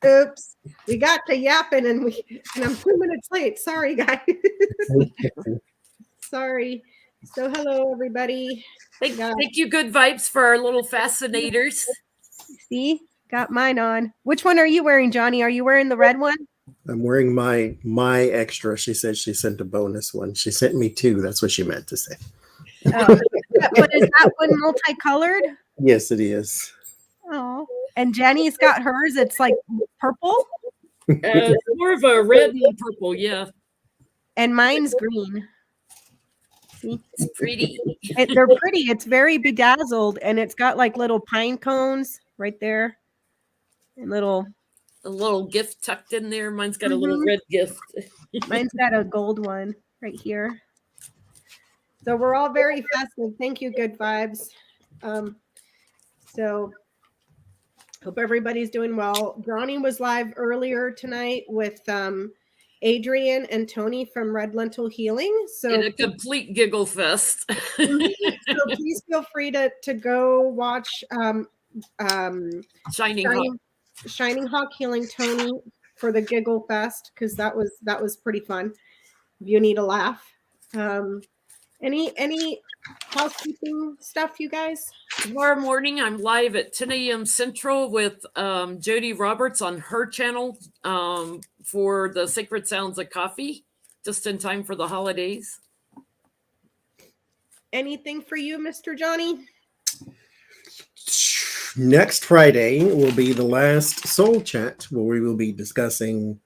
Oops, we got to yapping and I'm 2 minutes late. Sorry, guys. Sorry. So hello, everybody. Thank you, Good Vibes, for our little fascinators. See, got mine on. Which one are you wearing, Johnny? Are you wearing the red one? I'm wearing my extra. She said she sent a bonus one. She sent me 2. That's what she meant to say. Oh, but is that one multicolored? Yes, it is. Oh, and Jenny's got hers. It's like purple. More of a red and purple, yeah. And mine's green. See? It's pretty. They're pretty. It's very bedazzled, and it's got like little pine cones right there, and a little gift tucked in there. Mine's got a little red gift. Mine's got a gold one right here. So we're all very fascinated. Thank you, Good Vibes. So hope everybody's doing well. Johnny was live earlier tonight with Adrian and Tony from Red Lentil Healing. So in a complete giggle fest. So please feel free to go watch Shining Hawk Healing Tony for the giggle fest, because that was pretty fun. If you need a laugh. Any housekeeping stuff, you guys? Tomorrow morning, I'm live at 10 a.m. Central with Jody Roberts on her channel for the Sacred Sounds of Coffee, just in time for the holidays. Anything for you, Mr. Johnny? Next Friday will be the last Soul Chat, where we will be discussing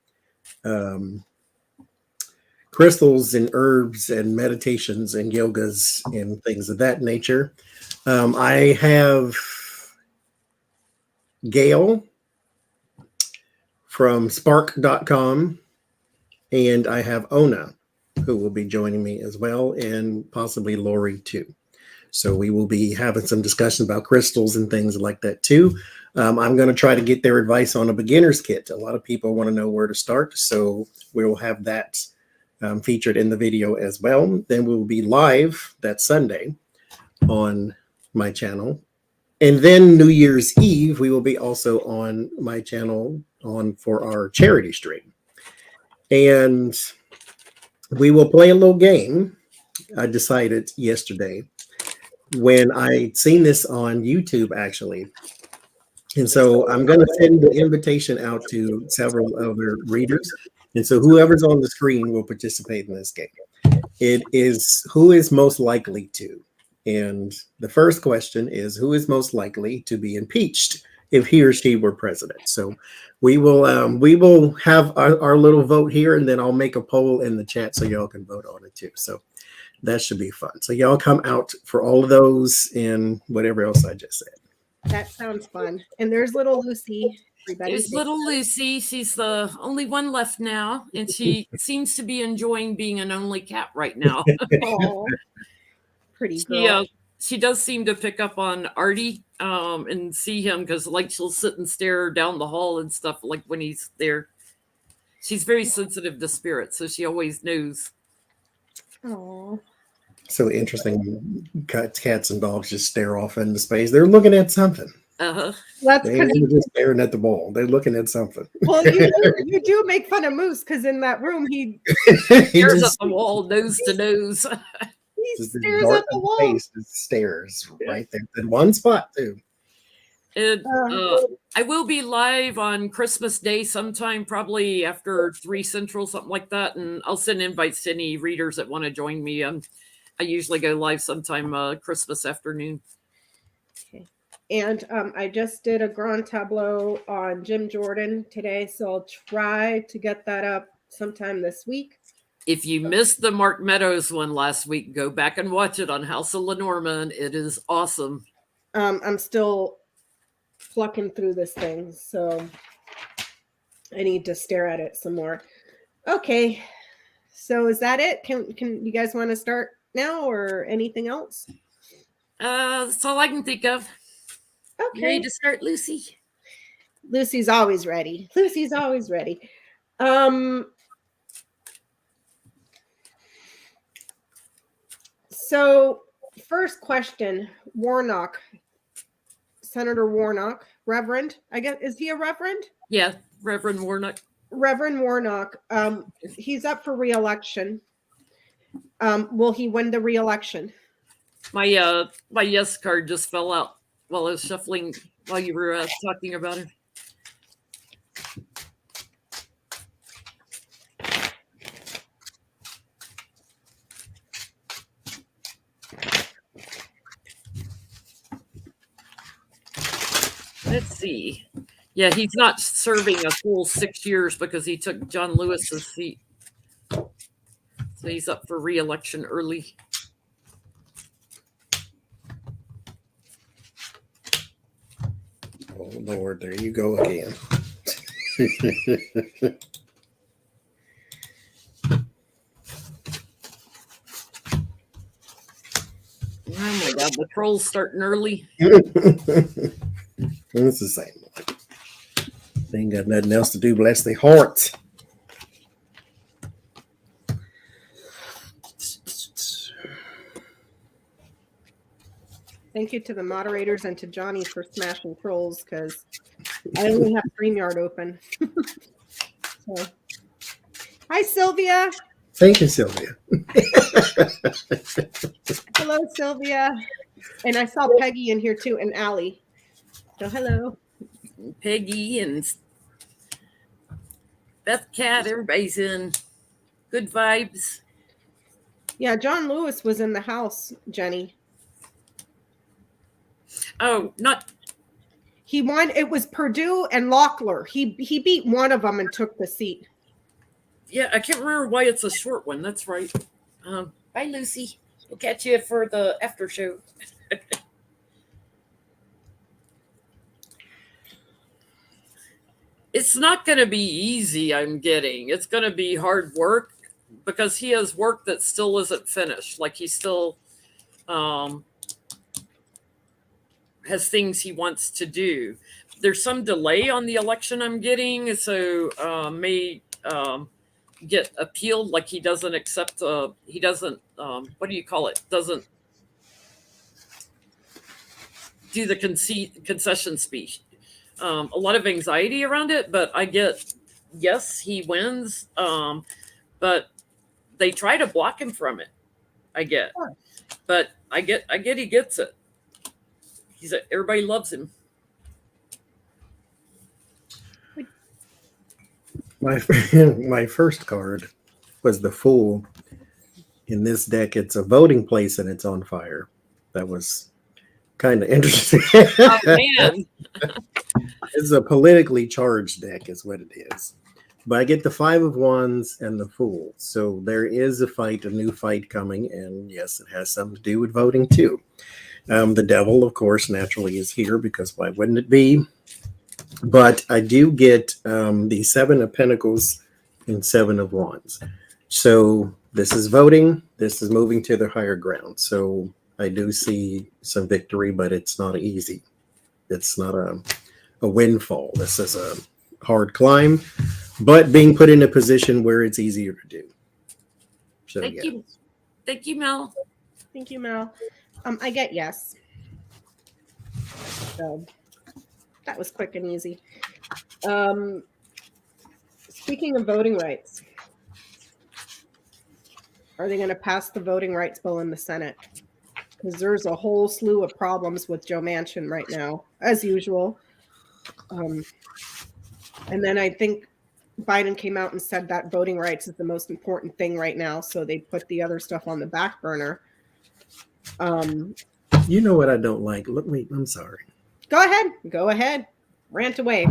crystals and herbs and meditations and yogas and things of that nature. I have Gail from spark.com, and I have Ona, who will be joining me as well, and possibly Lori too. So we will be having some discussion about crystals and things like that too. I'm going to try to get their advice on a beginner's kit. A lot of people want to know where to start, so we will have that featured in the video as well. Then we will be live that Sunday on my channel. And then New Year's Eve, we will be also on my channel for our charity stream. And we will play a little game. I decided yesterday when I seen this on YouTube, actually. And so I'm going to send the invitation out to several other readers. And so whoever's on the screen will participate in this game. It is who is most likely to. And the first question is, who is most likely to be impeached if he or she were president? So we will have our little vote here, and then I'll make a poll in the chat so y'all can vote on it too. So that should be fun. So y'all come out for all of those and whatever else I just said. That sounds fun. And there's little Lucy. There's little Lucy. She's the only one left now, and she seems to be enjoying being an only cat right now. Oh, pretty girl. She does seem to pick up on Artie and see him, because like she'll sit and stare down the hall and stuff like when he's there. She's very sensitive to spirit, so she always knows. Oh. So interesting. Cats and dogs just stare off into space. They're looking at something. Uh-huh. That's they're just staring at the ball. They're looking at something. Well, you do make fun of Moose, because in that room he stares at the wall, nose to nose. He stares at the wall. Face stares right there in one spot too. I will be live on Christmas Day sometime, probably after 3 Central, something like that, and I'll send invites to any readers that want to join me. I usually go live sometime Christmas afternoon. Okay. And I just did a grand tableau on Jim Jordan today, so I'll try to get that up sometime this week. If you missed the Mark Meadows one last week, go back and watch it on House of Lenormand. It is awesome. I'm still plucking through this thing, so I need to stare at it some more. Okay, so is that it? Can you guys want to start now, or anything else? That's all I can think of. Okay. You ready to start, Lucy? Lucy's always ready. Lucy's always ready. So first question, Warnock, Senator Warnock, Reverend. I guess, is he a reverend? Yeah, Reverend Warnock. Reverend Warnock. He's up for re-election. Will he win the re-election? My my yes card just fell out while I was shuffling while you were talking about it. Let's see. Yeah, he's not serving a full 6 years because he took John Lewis's seat. So he's up for re-election early. Oh, Lord, there you go again. Oh my God, the troll's starting early. It's the same one. They ain't got nothing else to do, bless their hearts. Thank you to the moderators and to Johnny for smashing trolls, because I only have StreamYard open. So. Hi, Sylvia. Thank you, Sylvia. Hello, Sylvia. And I saw Peggy in here too, and Allie. So hello. Peggy and Beth Cat, everybody's in. Good vibes. Yeah, John Lewis was in the house, Jenny. Oh, not. He won. It was Purdue and Locklear. He beat one of them and took the seat. Yeah, I can't remember why it's a short one. That's right. Bye, Lucy. We'll catch you for the after show. It's not going to be easy, I'm getting. It's going to be hard work because he has work that still isn't finished. Like he still has things he wants to do. There's some delay on the election I'm getting, so may get appealed. Like he doesn't accept, he doesn't, what do you call it? Doesn't do the concession speech. A lot of anxiety around it, but I get, yes, he wins. But they try to block him from it. I get, but I get he gets it. Everybody loves him. My first card was the Fool. In this deck, it's a voting place and it's on fire. That was kind of interesting. Oh, man. It's a politically charged deck is what it is. But I get the 5 of Wands and the Fool. So there is a new fight coming. And yes, it has something to do with voting too. The Devil, of course, naturally is here because why wouldn't it be? But I do get the 7 of Pentacles and 7 of Wands. So this is voting. This is moving to the higher ground. So I do see some victory, but it's not easy. It's not a windfall. This is a hard climb, but being put in a position where it's easier to do. So, Thank you. Thank you, Mel. Thank you, Mel. I get yes. So that was quick and easy. Speaking of voting rights, are they going to pass the voting rights bill in the Senate? Because there's a whole slew of problems with Joe Manchin right now, as usual. And then I think Biden came out and said that voting rights is the most important thing right now. So they put the other stuff on the back burner. You know what I don't like? I'm sorry. Go ahead. Rant away.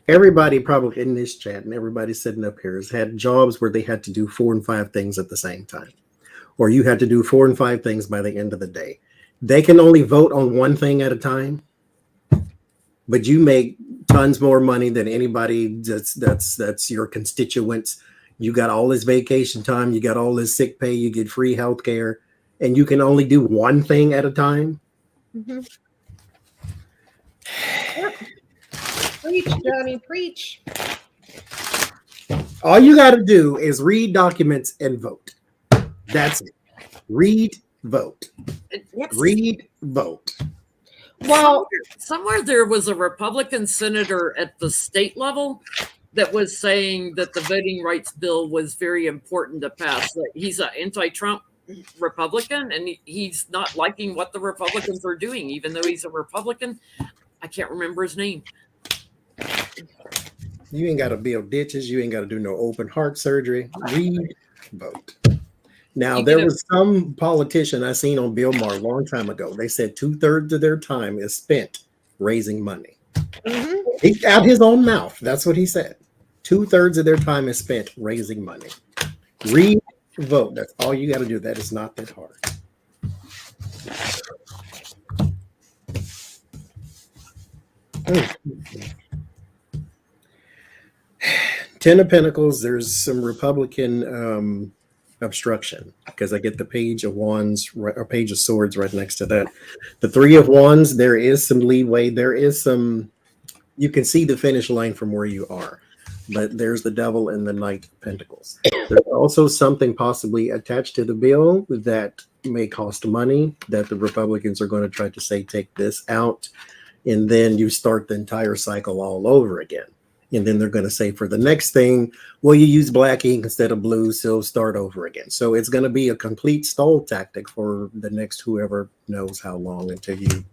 Everybody probably in this chat and everybody sitting up here has had jobs where they had to do 4 and 5 things at the same time. Or you had to do 4 and 5 things by the end of the day. They can only vote on one thing at a time, but you make tons more money than anybody that's your constituents. You got all this vacation time, you got all this sick pay, you get free health care, and you can only do one thing at a time. Mm-hmm. Preach, Johnny, preach. All you got to do is read documents and vote. That's it. Read, vote. Yep. Read, vote. Well, somewhere there was a Republican senator at the state level that was saying that the voting rights bill was very important to pass. That he's an anti-Trump Republican, and he's not liking what the Republicans are doing, even though he's a Republican. I can't remember his name. You ain't got to build ditches. You ain't got to do no open heart surgery. Read, vote. Now, there was some politician I seen on Bill Maher a long time ago. They said 2/3 of their time is spent raising money. He, out his own mouth. That's what he said. 2/3 of their time is spent raising money. Read, vote. That's all you got to do. That is not that hard. Ten of Pentacles, there's some Republican obstruction because I get the Page of Wands or Page of Swords right next to that. The Three of Wands, there is some leeway. There is some, you can see the finish line from where you are, but there's the Devil and the Knight of Pentacles. There's also something possibly attached to the bill that may cost money that the Republicans are going to try to say, take this out. And then you start the entire cycle all over again. And then they're going to say for the next thing, well, you use black ink instead of blue, so start over again. So it's going to be a complete stall tactic for the next whoever knows how long until you.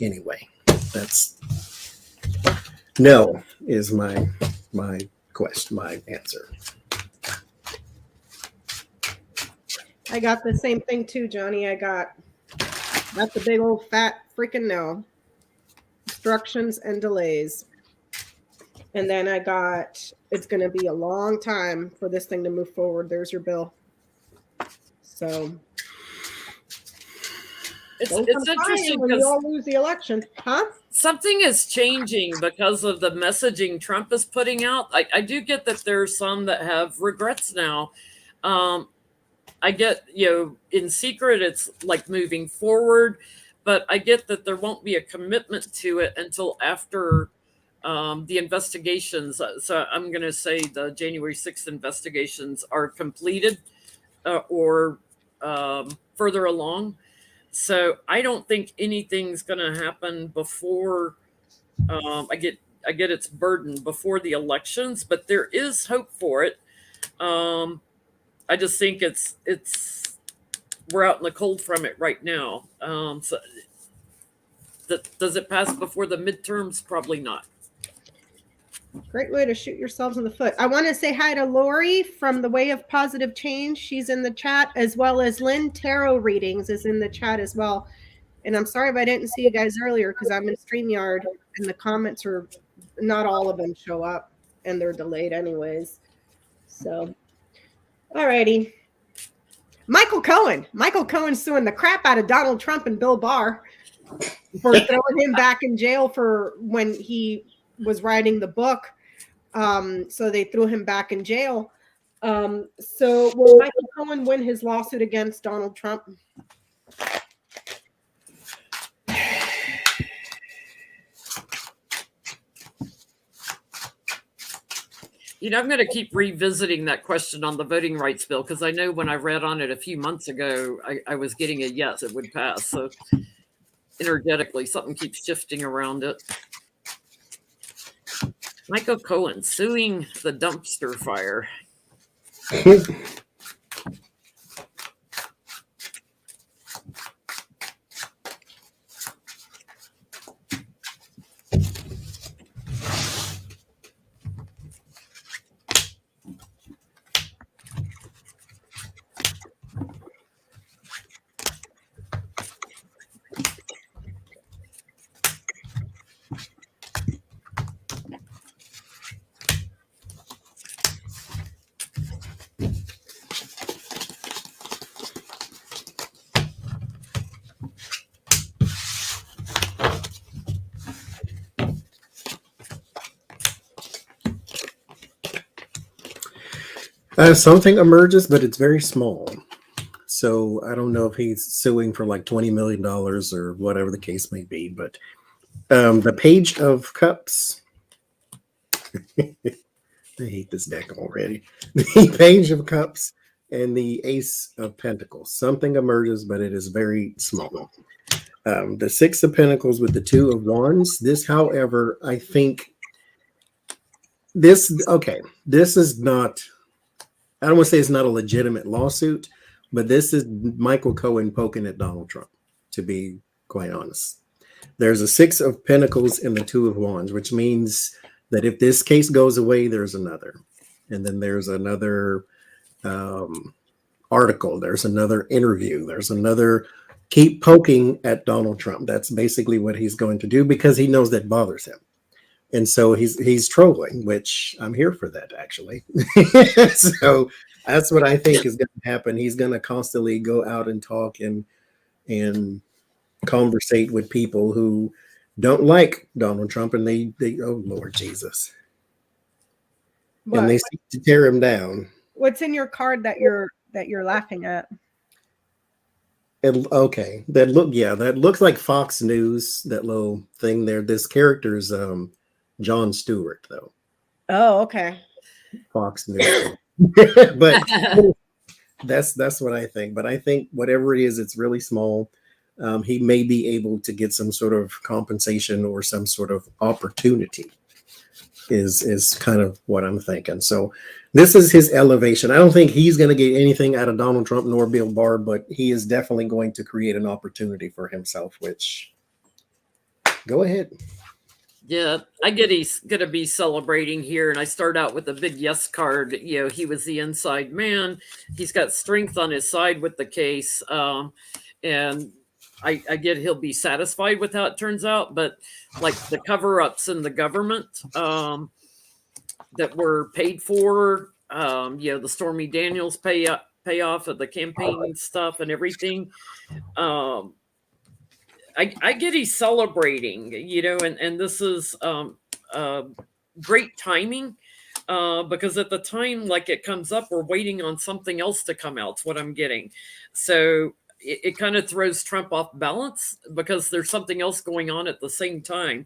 Anyway, that's no is my question, my answer. I got the same thing too, Johnny. I got that's a big old fat freaking no. Obstructions and delays. And then I got, it's going to be a long time for this thing to move forward. There's your bill. So it's interesting when you all lose the election, huh? Something is changing because of the messaging Trump is putting out. I do get that there's some that have regrets now. I get, in secret, it's like moving forward, but I get that there won't be a commitment to it until after the investigations. So I'm going to say the January 6th investigations are completed or further along. So I don't think anything's going to happen before I get its burden before the elections, but there is hope for it. I just think it's we're out in the cold from it right now. So does it pass before the midterms? Probably not. Great way to shoot yourselves in the foot. I want to say hi to Lori from The Way of Positive Change. She's in the chat, as well as Lynn Tarot Readings is in the chat as well. And I'm sorry if I didn't see you guys earlier because I'm in StreamYard and the comments are not all of them show up and they're delayed anyways. So, all righty. Michael Cohen. Michael Cohen's suing the crap out of Donald Trump and Bill Barr for throwing him back in jail for when he was writing the book. So they threw him back in jail. So will Michael Cohen win his lawsuit against Donald Trump? I'm going to keep revisiting that question on the voting rights bill because I know when I read on it a few months ago, I was getting a yes, it would pass. So energetically, something keeps shifting around it. Michael Cohen suing the dumpster fire. Something emerges, but it's very small. So I don't know if he's suing for like $20 million or whatever the case may be. But the Page of Cups. I hate this deck already. The Page of Cups and the Ace of Pentacles. Something emerges, but it is very small. The Six of Pentacles with the Two of Wands. This, however, I think this is not, I don't want to say it's not a legitimate lawsuit, but this is Michael Cohen poking at Donald Trump, to be quite honest. There's a Six of Pentacles and the Two of Wands, which means that if this case goes away, there's another. And then there's another article. There's another interview. There's another keep poking at Donald Trump. That's basically what he's going to do because he knows that bothers him. And so he's trolling, which I'm here for that, actually. So that's what I think is going to happen. He's going to constantly go out and talk and conversate with people who don't like Donald Trump, and they oh Lord Jesus. And they seek to tear him down. What's in your card that you're laughing at? Okay, that looks like Fox News, that little thing there. This character's Jon Stewart, though. Oh, okay. Fox News. But that's what I think. But I think whatever it is, it's really small. He may be able to get some sort of compensation or some sort of opportunity is kind of what I'm thinking. So this is his elevation. I don't think he's going to get anything out of Donald Trump nor Bill Barr, but he is definitely going to create an opportunity for himself, which go ahead. Yeah, I get he's going to be celebrating here. And I start out with a big yes card. You know, he was the inside man. He's got strength on his side with the case. And I get he'll be satisfied with how it turns out. But like the cover-ups in the government that were paid for, the Stormy Daniels payoff of the campaign stuff and everything. I get he's celebrating, and this is great timing because at the time, like it comes up, we're waiting on something else to come out. It's what I'm getting. So it kind of throws Trump off balance because there's something else going on at the same time.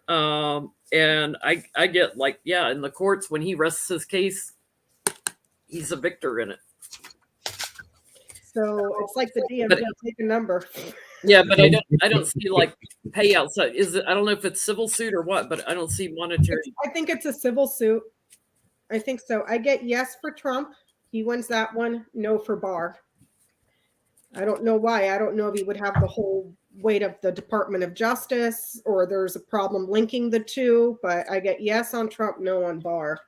And I get in the courts, when he rests his case, he's a victor in it. So it's like the DMV, take a number. Yeah, but I don't see like payouts. So I don't know if it's civil suit or what, but I don't see monetary. I think it's a civil suit. I think so. I get yes for Trump. He wins that one. No for Barr. I don't know why. I don't know if he would have the whole weight of the Department of Justice or there's a problem linking the two, but I get yes on Trump, no on Barr.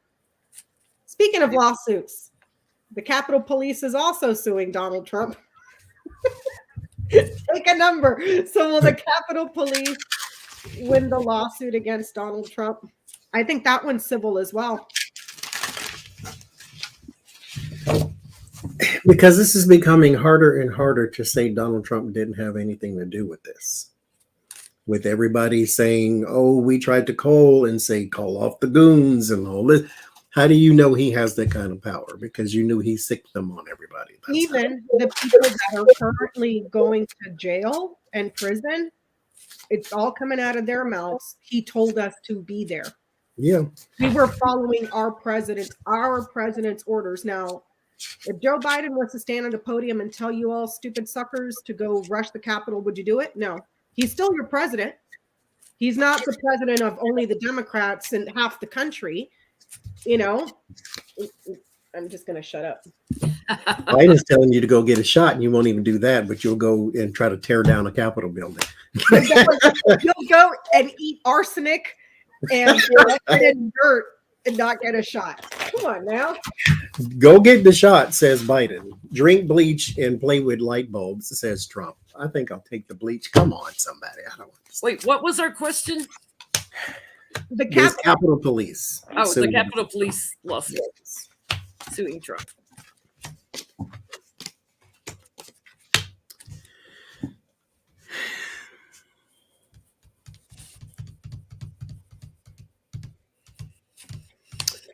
Speaking of lawsuits, the Capitol Police is also suing Donald Trump. Take a number. So will the Capitol Police win the lawsuit against Donald Trump? I think that one's civil as well. Because this is becoming harder and harder to say Donald Trump didn't have anything to do with this. With everybody saying, oh, we tried to call off the goons and all this. How do you know he has that kind of power? Because you knew he sicked them on everybody. Even the people that are currently going to jail and prison, it's all coming out of their mouths. He told us to be there. Yeah. We were following our president's orders. Now, if Joe Biden was to stand on the podium and tell you all stupid suckers to go rush the Capitol, would you do it? No. He's still your president. He's not the president of only the Democrats and half the country. I'm just going to shut up. Biden's telling you to go get a shot and you won't even do that, but you'll go and try to tear down a Capitol building. You'll go and eat arsenic and dirt and not get a shot. Come on now. Go get the shot, says Biden. Drink bleach and play with light bulbs, says Trump. I think I'll take the bleach. Come on, somebody. I don't want to. Wait, what was our question? The Capitol Police. Oh, the Capitol Police lawsuit suing Trump.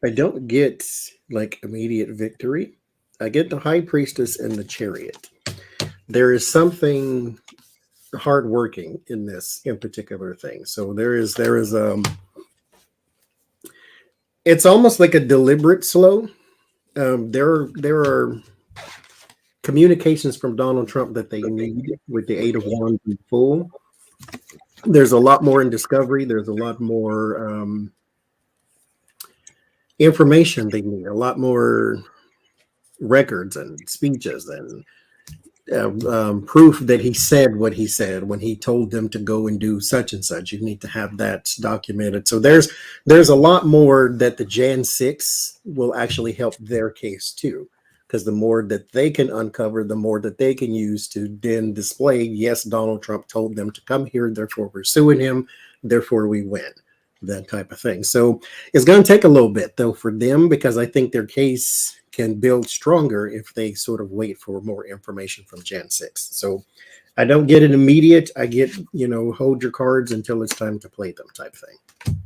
I don't get immediate victory. I get the High Priestess and the Chariot. There is something hardworking in this in particular thing. So there is it's almost like a deliberate slow. There are communications from Donald Trump that they need with the 8 of Wands in full there's a lot more in discovery. There's a lot more information they need, a lot more records and speeches and proof that he said what he said when he told them to go and do such and such. You need to have that documented. So there's a lot more that the Jan 6 will actually help their case too, because the more that they can uncover, the more that they can use to then display, yes, Donald Trump told them to come here, therefore we're suing him, therefore we win, that type of thing. So it's going to take a little bit though for them, because I think their case can build stronger if they sort of wait for more information from Jan 6. So I don't get it immediate. I get, hold your cards until it's time to play them type thing.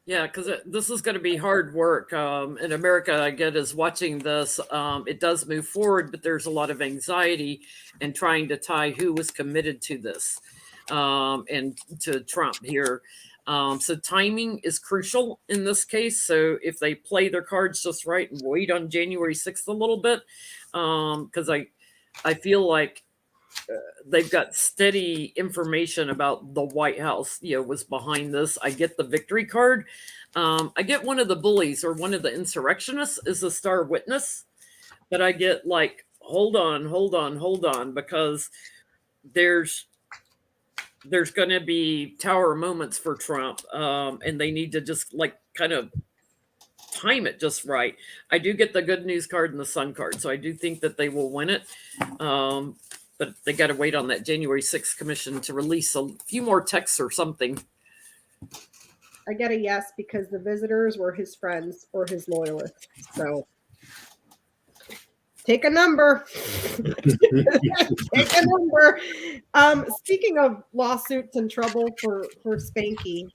Yeah, because this is going to be hard work. In America, I get is watching this. It does move forward, but there's a lot of anxiety in trying to tie who was committed to this and to Trump here. So timing is crucial in this case. So if they play their cards just right and wait on January 6th a little bit, because I feel like they've got steady information about the White House, was behind this. I get the victory card. I get one of the bullies or one of the insurrectionists is a star witness, but I get like, hold on, because there's going to be tower moments for Trump, and they need to just like kind of time it just right. I do get the good news card and the sun card, so I do think that they will win it. But they got to wait on that January 6th commission to release a few more texts or something. I get a yes because the visitors were his friends or his loyalists. So take a number. Take a number. Speaking of lawsuits and trouble for Spanky,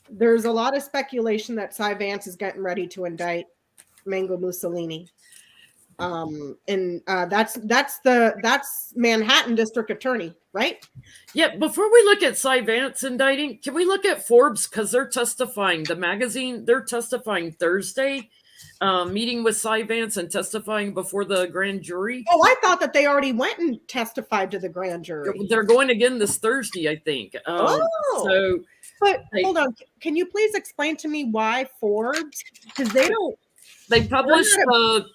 there's a lot of speculation that Cy Vance is getting ready to indict Mango Mussolini. That's Manhattan District Attorney, right? Yeah. Before we look at Cy Vance indicting, can we look at Forbes? Because they're testifying. The magazine, they're testifying Thursday. Meeting with Cy Vance and testifying before the grand jury. Oh, I thought that they already went and testified to the grand jury. They're going again this Thursday, I think. But hold on. Can you please explain to me why Forbes? Because they published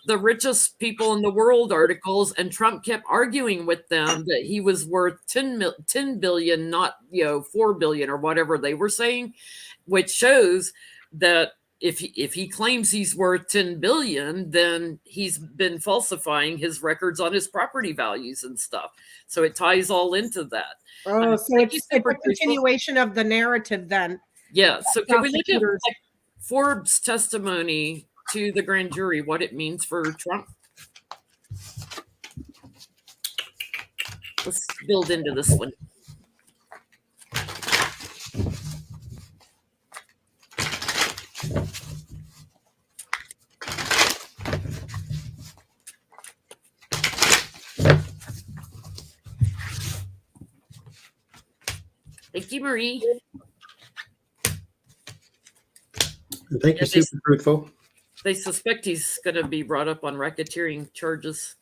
the richest people in the world articles, and Trump kept arguing with them that he was worth 10 billion, not 4 billion or whatever they were saying, which shows that if he claims he's worth 10 billion, then he's been falsifying his records on his property values and stuff. So it ties all into that. Oh, so it's a continuation of the narrative then. Yeah. So can we look at Forbes' testimony to the grand jury, what it means for Trump? Let's build into this one. Thank you, Marie. Thank you, Super Truthful. They suspect he's going to be brought up on racketeering charges.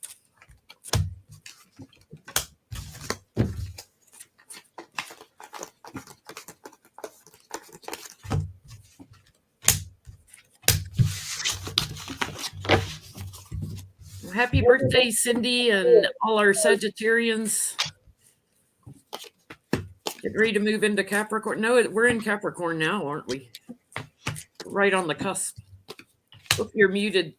Happy birthday, Cindy, and all our Sagittarians. Get ready to move into Capricorn. No, we're in Capricorn now, aren't we? Right on the cusp. Oh, you're muted,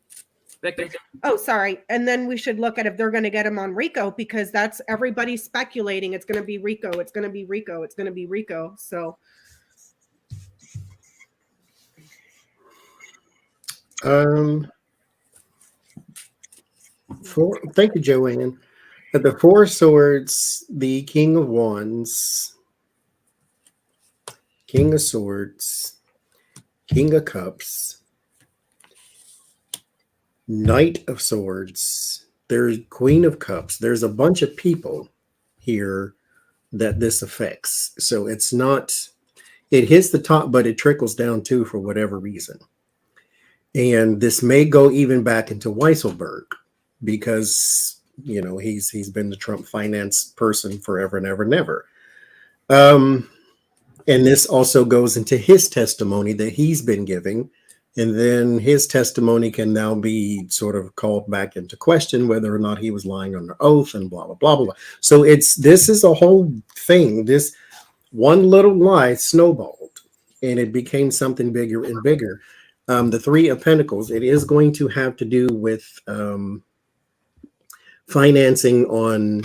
Becca. Oh, sorry. And then we should look at if they're going to get him on Rico, because that's everybody's speculating. It's going to be Rico. It's going to be Rico. It's going to be Rico. So. Thank you, Joanne. At the Four Swords, the King of Wands, King of Swords, King of Cups, Knight of Swords, there's Queen of Cups. There's a bunch of people here that this affects. So it's not, it hits the top, but it trickles down too for whatever reason. And this may go even back into Weisselberg because, he's been the Trump finance person forever and ever and ever. And this also goes into his testimony that he's been giving. And then his testimony can now be sort of called back into question whether or not he was lying under oath and blah, blah, blah, blah, blah. So this is a whole thing. This one little lie snowballed and it became something bigger and bigger. The Three of Pentacles, it is going to have to do with financing on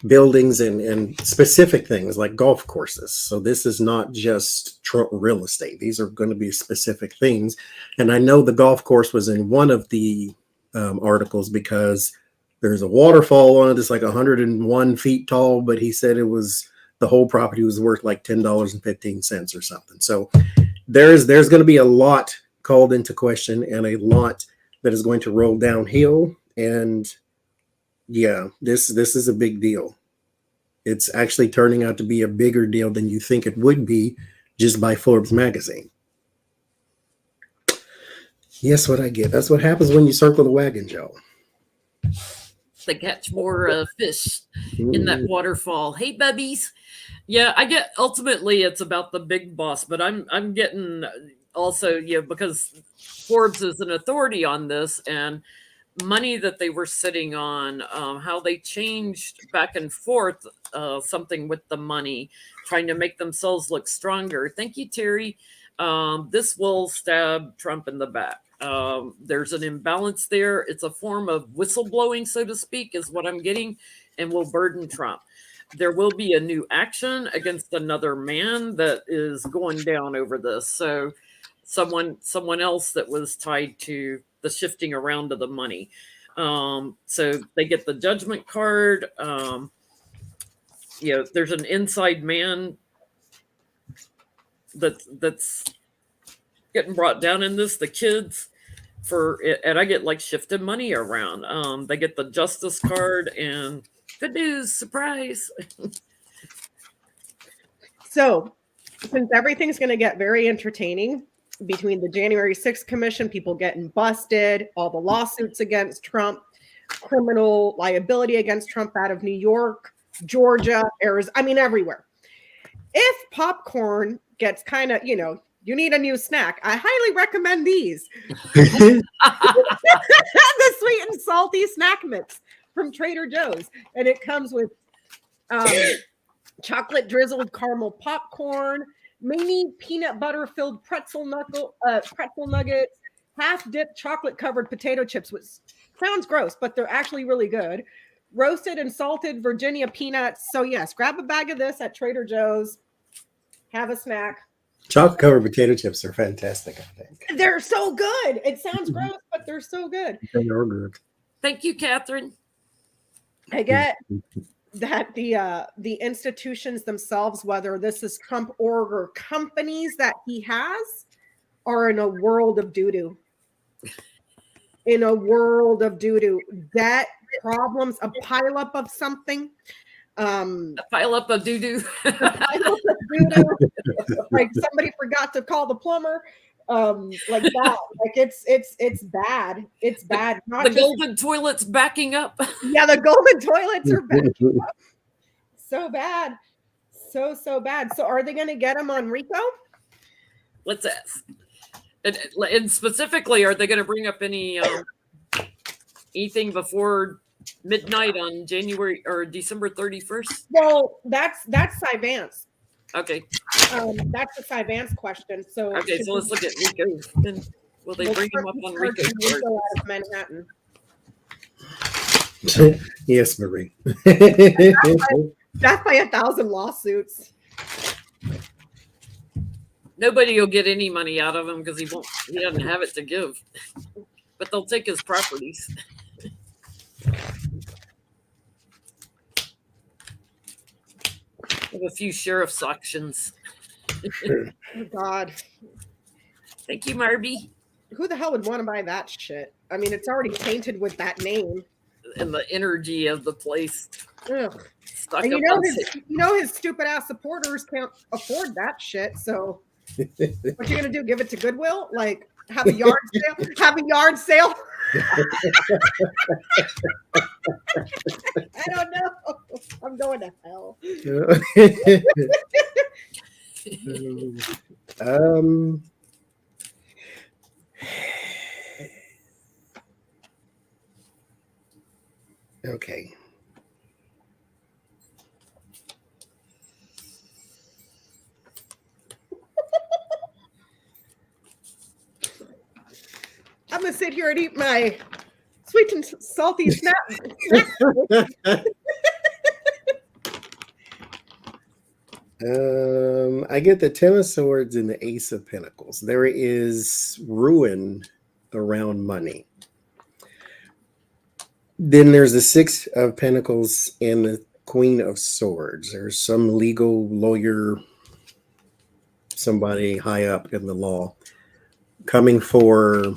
buildings and specific things like golf courses. So this is not just real estate. These are going to be specific things. And I know the golf course was in one of the articles because there's a waterfall on it that's like 101 feet tall, but he said the whole property was worth like $10.15 or something. So there's going to be a lot called into question and a lot that is going to roll downhill. And yeah, this is a big deal. It's actually turning out to be a bigger deal than you think it would be just by Forbes magazine. Yes, what I get. That's what happens when you circle the wagon, Joe. They catch more fish in that waterfall. Hey, bubbies. Yeah, I get ultimately it's about the big boss, but I'm getting also, because Forbes is an authority on this and money that they were sitting on, how they changed back and forth something with the money, trying to make themselves look stronger. Thank you, Terry. This will stab Trump in the back. There's an imbalance there. It's a form of whistleblowing, so to speak, is what I'm getting, and will burden Trump. There will be a new action against another man that is going down over this. So someone else that was tied to the shifting around of the money. So they get the judgment card. There's an inside man that's getting brought down in this, the kids and I get like shifted money around. They get the justice card and good news, surprise. So since everything's going to get very entertaining between the January 6th commission, people getting busted, all the lawsuits against Trump, criminal liability against Trump out of New York, Georgia, Arizona, everywhere. If popcorn gets kind of, you need a new snack, I highly recommend these. The sweet and salty snack mix from Trader Joe's. And it comes with chocolate drizzled caramel popcorn, mini peanut butter filled pretzel nuggets, half dipped chocolate covered potato chips, which sounds gross, but they're actually really good. Roasted and salted Virginia peanuts. So yes, grab a bag of this at Trader Joe's. Have a snack. Chocolate covered potato chips are fantastic, I think. They're so good. It sounds gross, but they're so good. They are good. Thank you, Catherine. I get that the institutions themselves, whether this is Trump or companies that he has, are in a world of doo-doo. In a world of doo-doo. Debt, problems, a pileup of something. A pile up of doo-doo. Like somebody forgot to call the plumber. Like that. Like it's bad. It's bad. The golden toilet's backing up. Yeah, the golden toilets are backing up. So bad. So bad. So are they going to get him on RICO? Let's ask. And specifically, are they going to bring up anything before midnight on January or December 31st? Well, that's Cy-Vance. Okay. That's a Cy-Vance question. So okay, so let's look at RICO. And will they bring him up on RICO? RICO out of Manhattan. Yes, Marie. Death by 1,000 lawsuits. Nobody will get any money out of him because he doesn't have it to give. But they'll take his properties. Have a few sheriff's auctions. Oh God. Thank you, Marby. Who the hell would want to buy that shit? It's already tainted with that name. And the energy of the place. Ugh. Stuck And up his stupid ass supporters can't afford that shit. So what you gonna do? Give it to Goodwill? Like, Have a yard sale. Have a yard sale. I don't know. I'm going to hell. Okay. I'm gonna sit here and eat my sweet and salty snack. I get the Ten of Swords and the Ace of Pentacles. There is ruin around money. Then there's the Six of Pentacles and the Queen of Swords. There's some legal lawyer, somebody high up in the law, coming for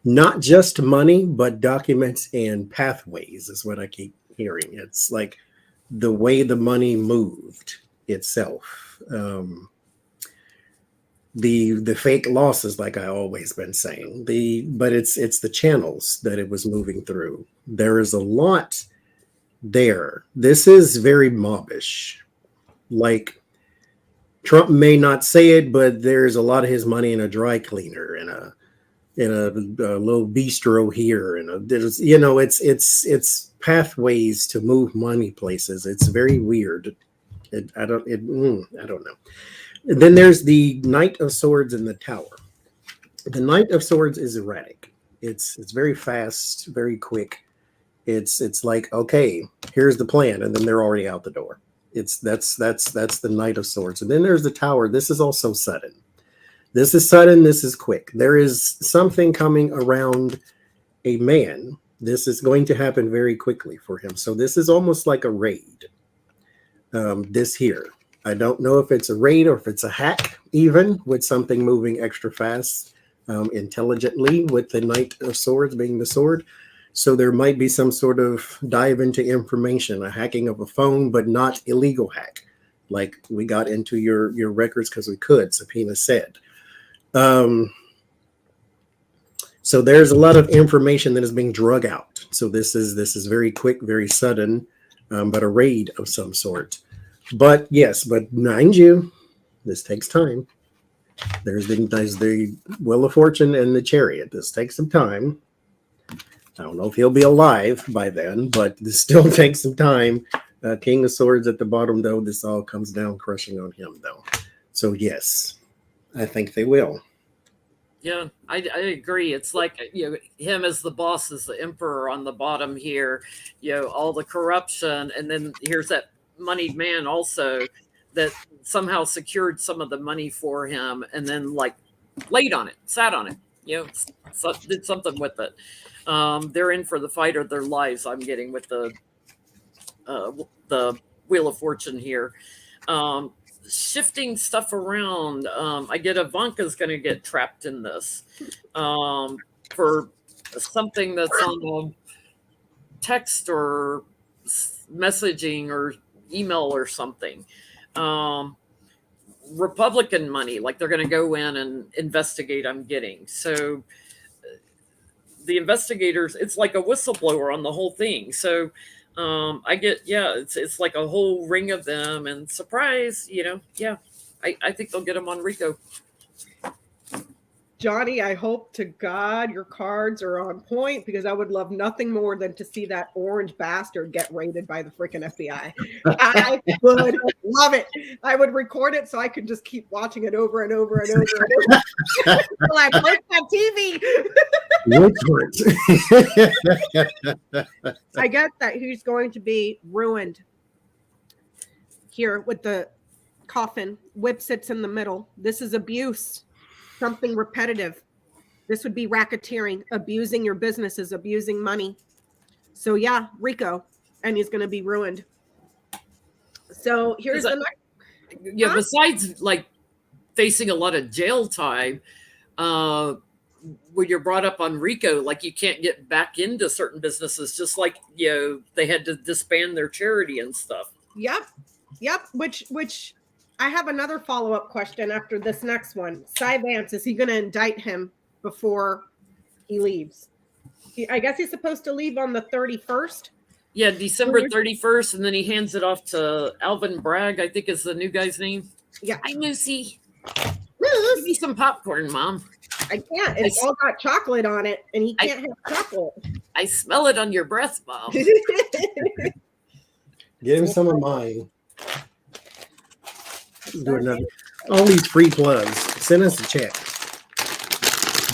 not just money, but documents and pathways is what I keep hearing. It's like the way the money moved itself. The fake losses, like I always been saying, but it's the channels that it was moving through. There is a lot there. This is very mobbish. Like Trump may not say it, but there's a lot of his money in a dry cleaner and a little bistro here, and there's it's pathways to move money places. It's very weird. I don't know. And then there's the Knight of Swords in the Tower. The Knight of Swords is erratic. It's very fast, very quick. It's like, okay, here's the plan, and then they're already out the door. That's the Knight of Swords. And then there's the Tower. This is also sudden. This is sudden. This is quick. There is something coming around a man. This is going to happen very quickly for him. So this is almost like a raid. This here. I don't know if it's a raid or if it's a hack, even with something moving extra fast, intelligently, with the Knight of Swords being the sword. So there might be some sort of dive into information, a hacking of a phone, but not illegal hack. Like we got into your records because we could, subpoena said. So there's a lot of information that is being drug out. So this is very quick, very sudden, but a raid of some sort. But yes, but mind you, this takes time. There's the Wheel of Fortune and the Chariot. This takes some time. I don't know if he'll be alive by then, but this still takes some time. King of Swords at the bottom, though. This all comes down crushing on him, though. So yes, I think they will. Yeah, I agree. It's like, him as the boss, as the emperor on the bottom here, all the corruption. And then here's that moneyed man also that somehow secured some of the money for him and then like laid on it, sat on it, did something with it. They're in for the fight of their lives, I'm getting with the Wheel of Fortune here. Shifting stuff around. I get Ivanka's going to get trapped in this for something that's on a text or messaging or email or something. Republican money, like they're going to go in and investigate, I'm getting. So the investigators, it's like a whistleblower on the whole thing. So I get, it's like a whole ring of them, and surprise, I think they'll get them on Rico. Johnny, I hope to God your cards are on point, because I would love nothing more than to see that orange bastard get raided by the freaking FBI. I would love it. I would record it so I could just keep watching it over and over and over and over. Until I break that TV. I get that he's going to be ruined here with the coffin. Whip sits in the middle. This is abuse. Something repetitive. This would be racketeering, abusing your businesses, abusing money. So yeah, Rico, and he's going to be ruined. So here's the next. Yeah, besides like facing a lot of jail time, when you're brought up on Rico, like you can't get back into certain businesses, just like they had to disband their charity and stuff. Yep. Which I have another follow-up question after this next one. Cy Vance, is he going to indict him before he leaves? I guess he's supposed to leave on the 31st. Yeah, December 31st, and then he hands it off to Alvin Bragg, I think is the new guy's name. Yeah. Hi, Lucy. Give me some popcorn, Mom. I can't. It's all got chocolate on it, and he can't have chocolate. I smell it on your breath, Mom. Give him some of mine. Do another. All these free plugs. Send us a check.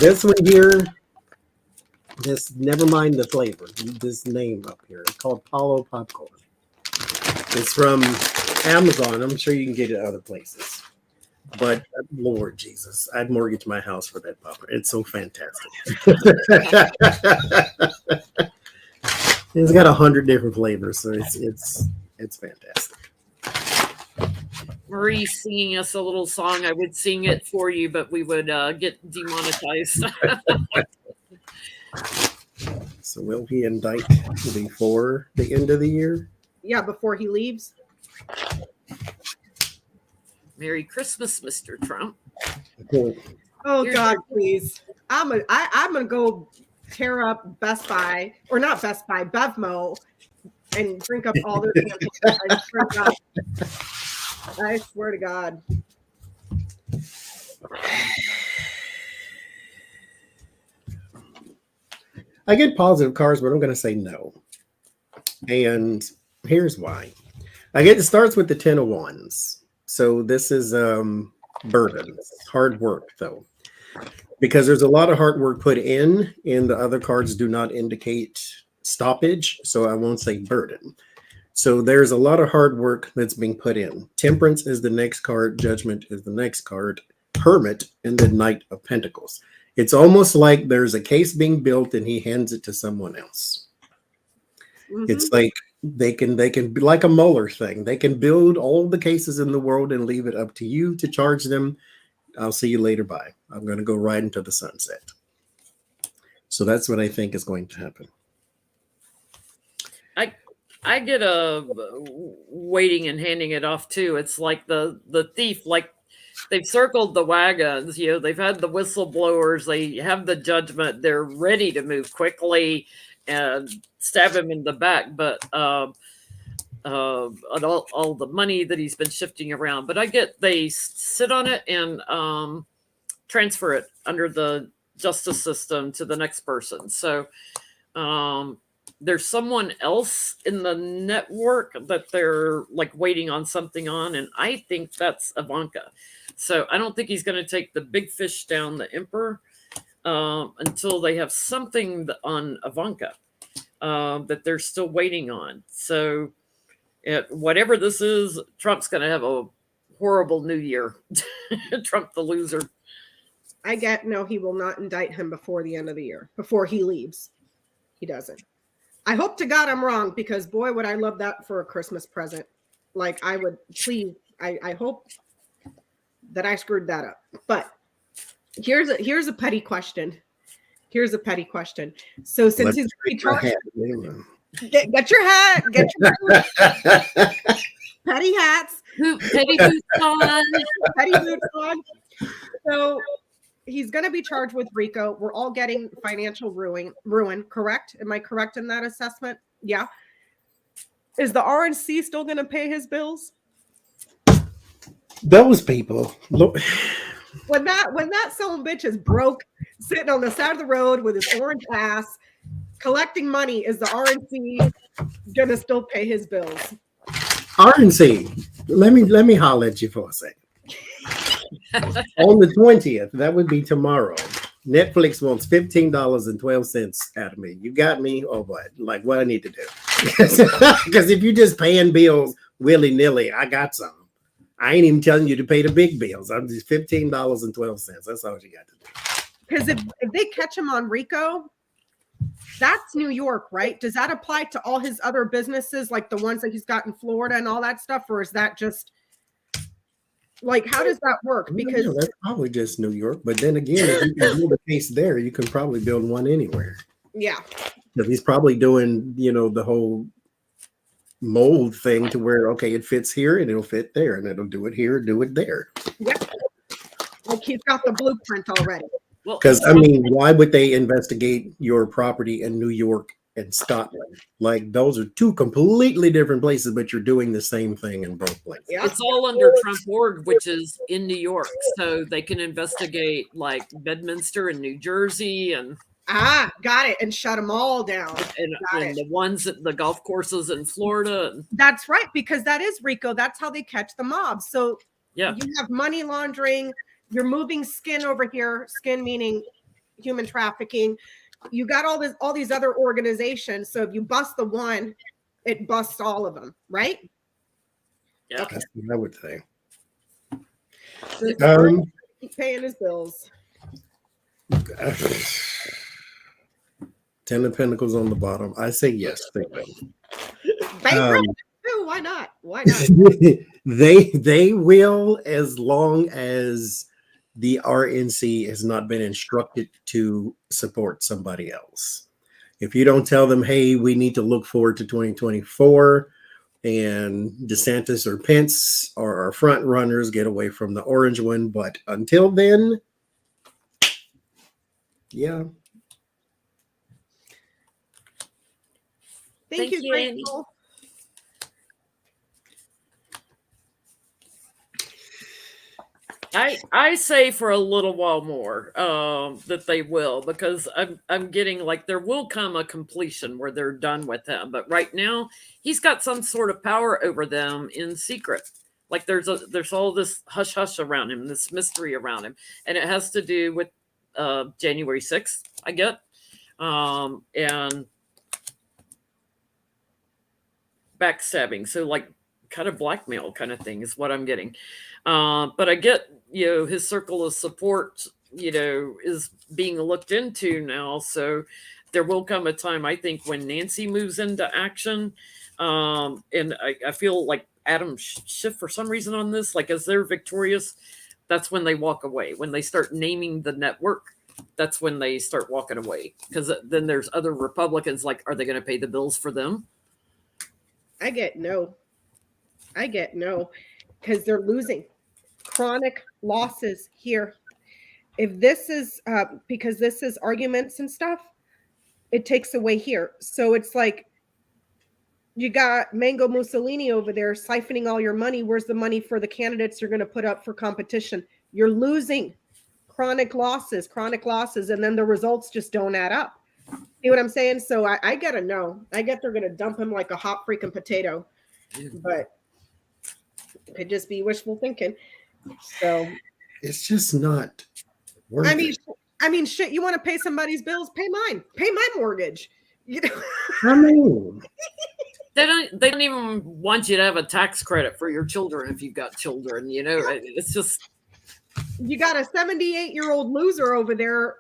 This one here. This, never mind the flavor. This name up here. It's called Paulo Popcorn. It's from Amazon. I'm sure you can get it other places. But Lord Jesus, I'd mortgage my house for that popcorn. It's so fantastic. It's got 100 different flavors, so it's fantastic. Marie's singing us a little song. I would sing it for you, but we would get demonetized. So will he indict before the end of the year? Yeah, before he leaves. Merry Christmas, Mr. Trump. Cool. Oh God, please! I'm gonna go tear up Best Buy, or not Best Buy, BevMo, and drink up all their champagne. I swear to God. I get positive cards, but I'm going to say no. And here's why. It starts with the 10 of Wands. So this is burden, hard work, though. Because there's a lot of hard work put in, and the other cards do not indicate stoppage. So I won't say burden. So there's a lot of hard work that's being put in. Temperance is the next card. Judgment is the next card. Hermit, and the Knight of Pentacles. It's almost like there's a case being built and he hands it to someone else. Mm-hmm. It's like they can be like a Mueller thing. They can build all the cases in the world and leave it up to you to charge them. I'll see you later. Bye. I'm going to go right into the sunset. So that's what I think is going to happen. I get a waiting and handing it off too. It's like the thief, like they've circled the wagons, they've had the whistleblowers, they have the judgment, they're ready to move quickly and stab him in the back, but all the money that he's been shifting around. But I get they sit on it and transfer it under the justice system to the next person. So there's someone else in the network that they're like waiting on something on, and I think that's Ivanka. So I don't think he's going to take the big fish down, the emperor, until they have something on Ivanka that they're still waiting on. So whatever this is, Trump's going to have a horrible new year. Trump the loser. No, he will not indict him before the end of the year, before he leaves. He doesn't. I hope to God I'm wrong, because boy, would I love that for a Christmas present. Like I would, please, I hope that I screwed that up. But here's a petty question. Here's a petty question. So since he's get your hat, get your petty hats, petty boots on, petty boots on. So he's going to be charged with RICO. We're all getting financial ruin, correct? Am I correct in that assessment? Yeah. Is the RNC still going to pay his bills? Those people. When that son of a bitch is broke, sitting on the side of the road with his orange ass, collecting money, is the RNC going to still pay his bills? RNC, let me holler at you for a second. On the 20th, that would be tomorrow, Netflix wants $15.12 out of me. You got me, or what? Like what I need to do? Because if you're just paying bills willy-nilly, I got some. I ain't even telling you to pay the big bills. I'm just $15.12. That's all you got to do. Because if they catch him on RICO, that's New York, right? Does that apply to all his other businesses, like the ones that he's got in Florida and all that stuff? Or is that just like, how does that work? Because that's probably just New York. But then again, if you can build a case there, you can probably build one anywhere. Yeah. Because he's probably doing, the whole mold thing to where, okay, it fits here and it'll fit there and it'll do it here, do it there. Yeah. Like he's got the blueprint already. Well, Because, I mean, why would they investigate your property in New York and Scotland? Like, those are two completely different places, but you're doing the same thing in both places. Yeah. it's all under Trump Org, which is in New York. So they can investigate like Bedminster and New Jersey and Got it. And shut them all down. and the ones at the golf courses in Florida. That's right, because that is RICO. That's how they catch the mobs. So Yeah. you have money laundering. You're moving skin over here. Skin meaning human trafficking. You got all these other organizations. So if you bust the one, it busts all of them, right? Yeah. That's what I would say. So keep paying his bills. 10 of Pentacles on the bottom. I say yes. Bankrupt too. Why not? Why not? They will, as long as the RNC has not been instructed to support somebody else. If you don't tell them, hey, we need to look forward to 2024 and DeSantis or Pence are our front runners, get away from the orange one. But until then, yeah. Thank you, Annie. Rachel. I say for a little while more that they will, because I'm getting like there will come a completion where they're done with him, but right now he's got some sort of power over them in secret. Like there's all this hush hush around him, this mystery around him, and it has to do with January 6th, I get, and backstabbing. So like kind of blackmail kind of thing is what I'm getting. But I get, his circle of support, is being looked into now. So there will come a time, I think, when Nancy moves into action. And I feel like Adam shift for some reason on this, like as they're victorious, that's when they walk away. When they start naming the network, that's when they start walking away. Because then there's other Republicans, like, are they going to pay the bills for them? I get no, because they're losing chronic losses here. If this is because this is arguments and stuff, it takes away here. So it's like you got Mango Mussolini over there siphoning all your money. Where's the money for the candidates you're going to put up for competition? You're losing chronic losses, and then the results just don't add up. See what I'm saying? So I get a no. I get they're going to dump him like a hot freaking potato, but it could just be wishful thinking. So it's just not worth it. I mean, shit. You want to pay somebody's bills? Pay mine. Pay my mortgage. I mean, they don't even want you to have a tax credit for your children if you've got children. It's just you got a 78-year-old loser over there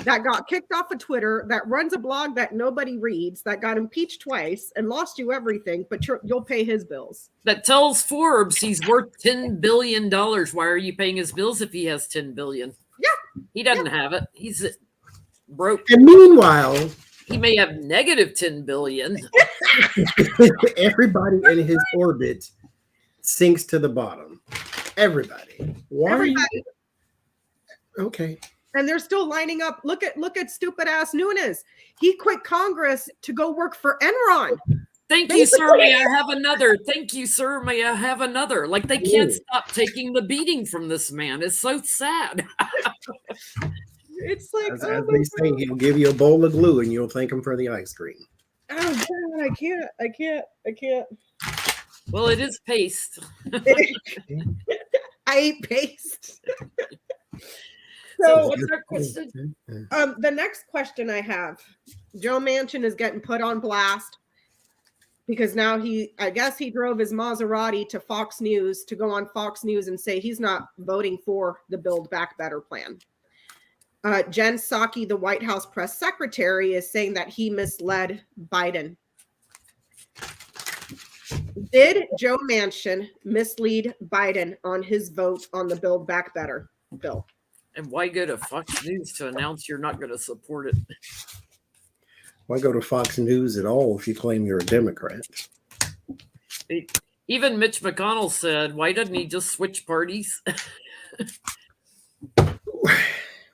that got kicked off of Twitter, that runs a blog that nobody reads, that got impeached twice and lost you everything, but you'll pay his bills. That tells Forbes he's worth $10 billion. Why are you paying his bills if he has $10 billion? Yeah. He doesn't have it. He's broke. And meanwhile, he may have negative $10 billion. Everybody in his orbit sinks to the bottom. Everybody. Why Everybody. are you? Okay. And they're still lining up. Look at stupid ass Nunes. He quit Congress to go work for Enron. Thank you, sir. May I have another? Thank you, sir. May I have another? Like they can't stop taking the beating from this man. It's so sad. It's like, as they say, he'll give you a bowl of glue and you'll thank him for the ice cream. Oh God, I can't. Well, it is paste. I ate paste. So what's our question? The next question I have, Joe Manchin is getting put on blast because now I guess he drove his Maserati to Fox News to go on Fox News and say he's not voting for the Build Back Better plan. Jen Psaki, the White House press secretary, is saying that he misled Biden. Did Joe Manchin mislead Biden on his vote on the Build Back Better bill? And why go to Fox News to announce you're not going to support it? Why go to Fox News at all if you claim you're a Democrat? Even Mitch McConnell said, "Why doesn't he just switch parties?"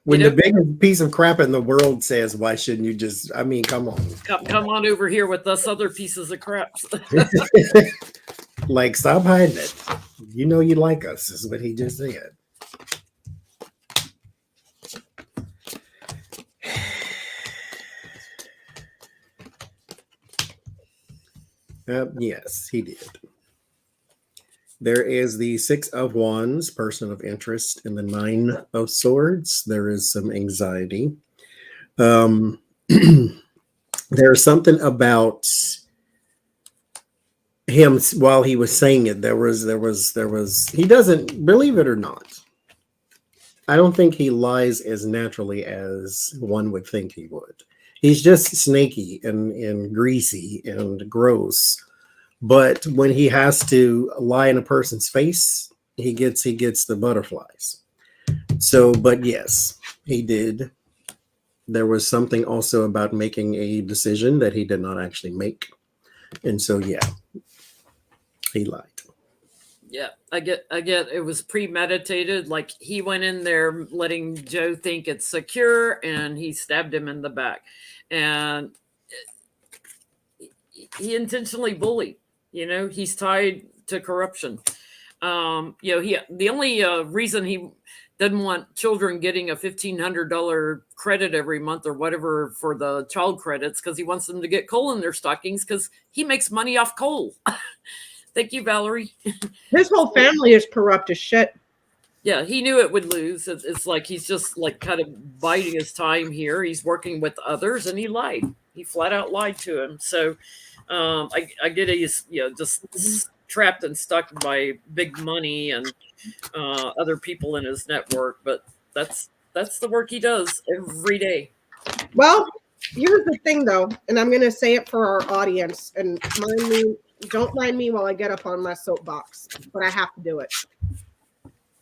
When the biggest piece of crap in the world says, "Why shouldn't you just?" I mean, come on. Come on over here with us other pieces of crap. Like, stop hiding it. You know you like us, is what he just said. Yes, he did. There is the 6 of Wands, person of interest, and the 9 of Swords. There is some anxiety. There's something about him while he was saying it. There was. He doesn't, believe it or not, I don't think he lies as naturally as one would think he would. He's just snaky and greasy and gross. But when he has to lie in a person's face, he gets the butterflies. So, but yes, he did. There was something also about making a decision that he did not actually make. And so, yeah, he lied. Yeah, I get it was premeditated. Like, he went in there letting Joe think it's secure, and he stabbed him in the back. And he intentionally bullied. He's tied to corruption. The only reason he doesn't want children getting a $1,500 credit every month or whatever for the child credits, because he wants them to get coal in their stockings, because he makes money off coal. Thank you, Valerie. His whole family is corrupt as shit. Yeah, he knew it would lose. It's like he's just like kind of biding his time here. He's working with others, and he lied. He flat out lied to him. So I get he's just trapped and stuck by big money and other people in his network. But that's the work he does every day. Well, here's the thing, though, and I'm going to say it for our audience, and don't mind me while I get up on my soapbox, but I have to do it.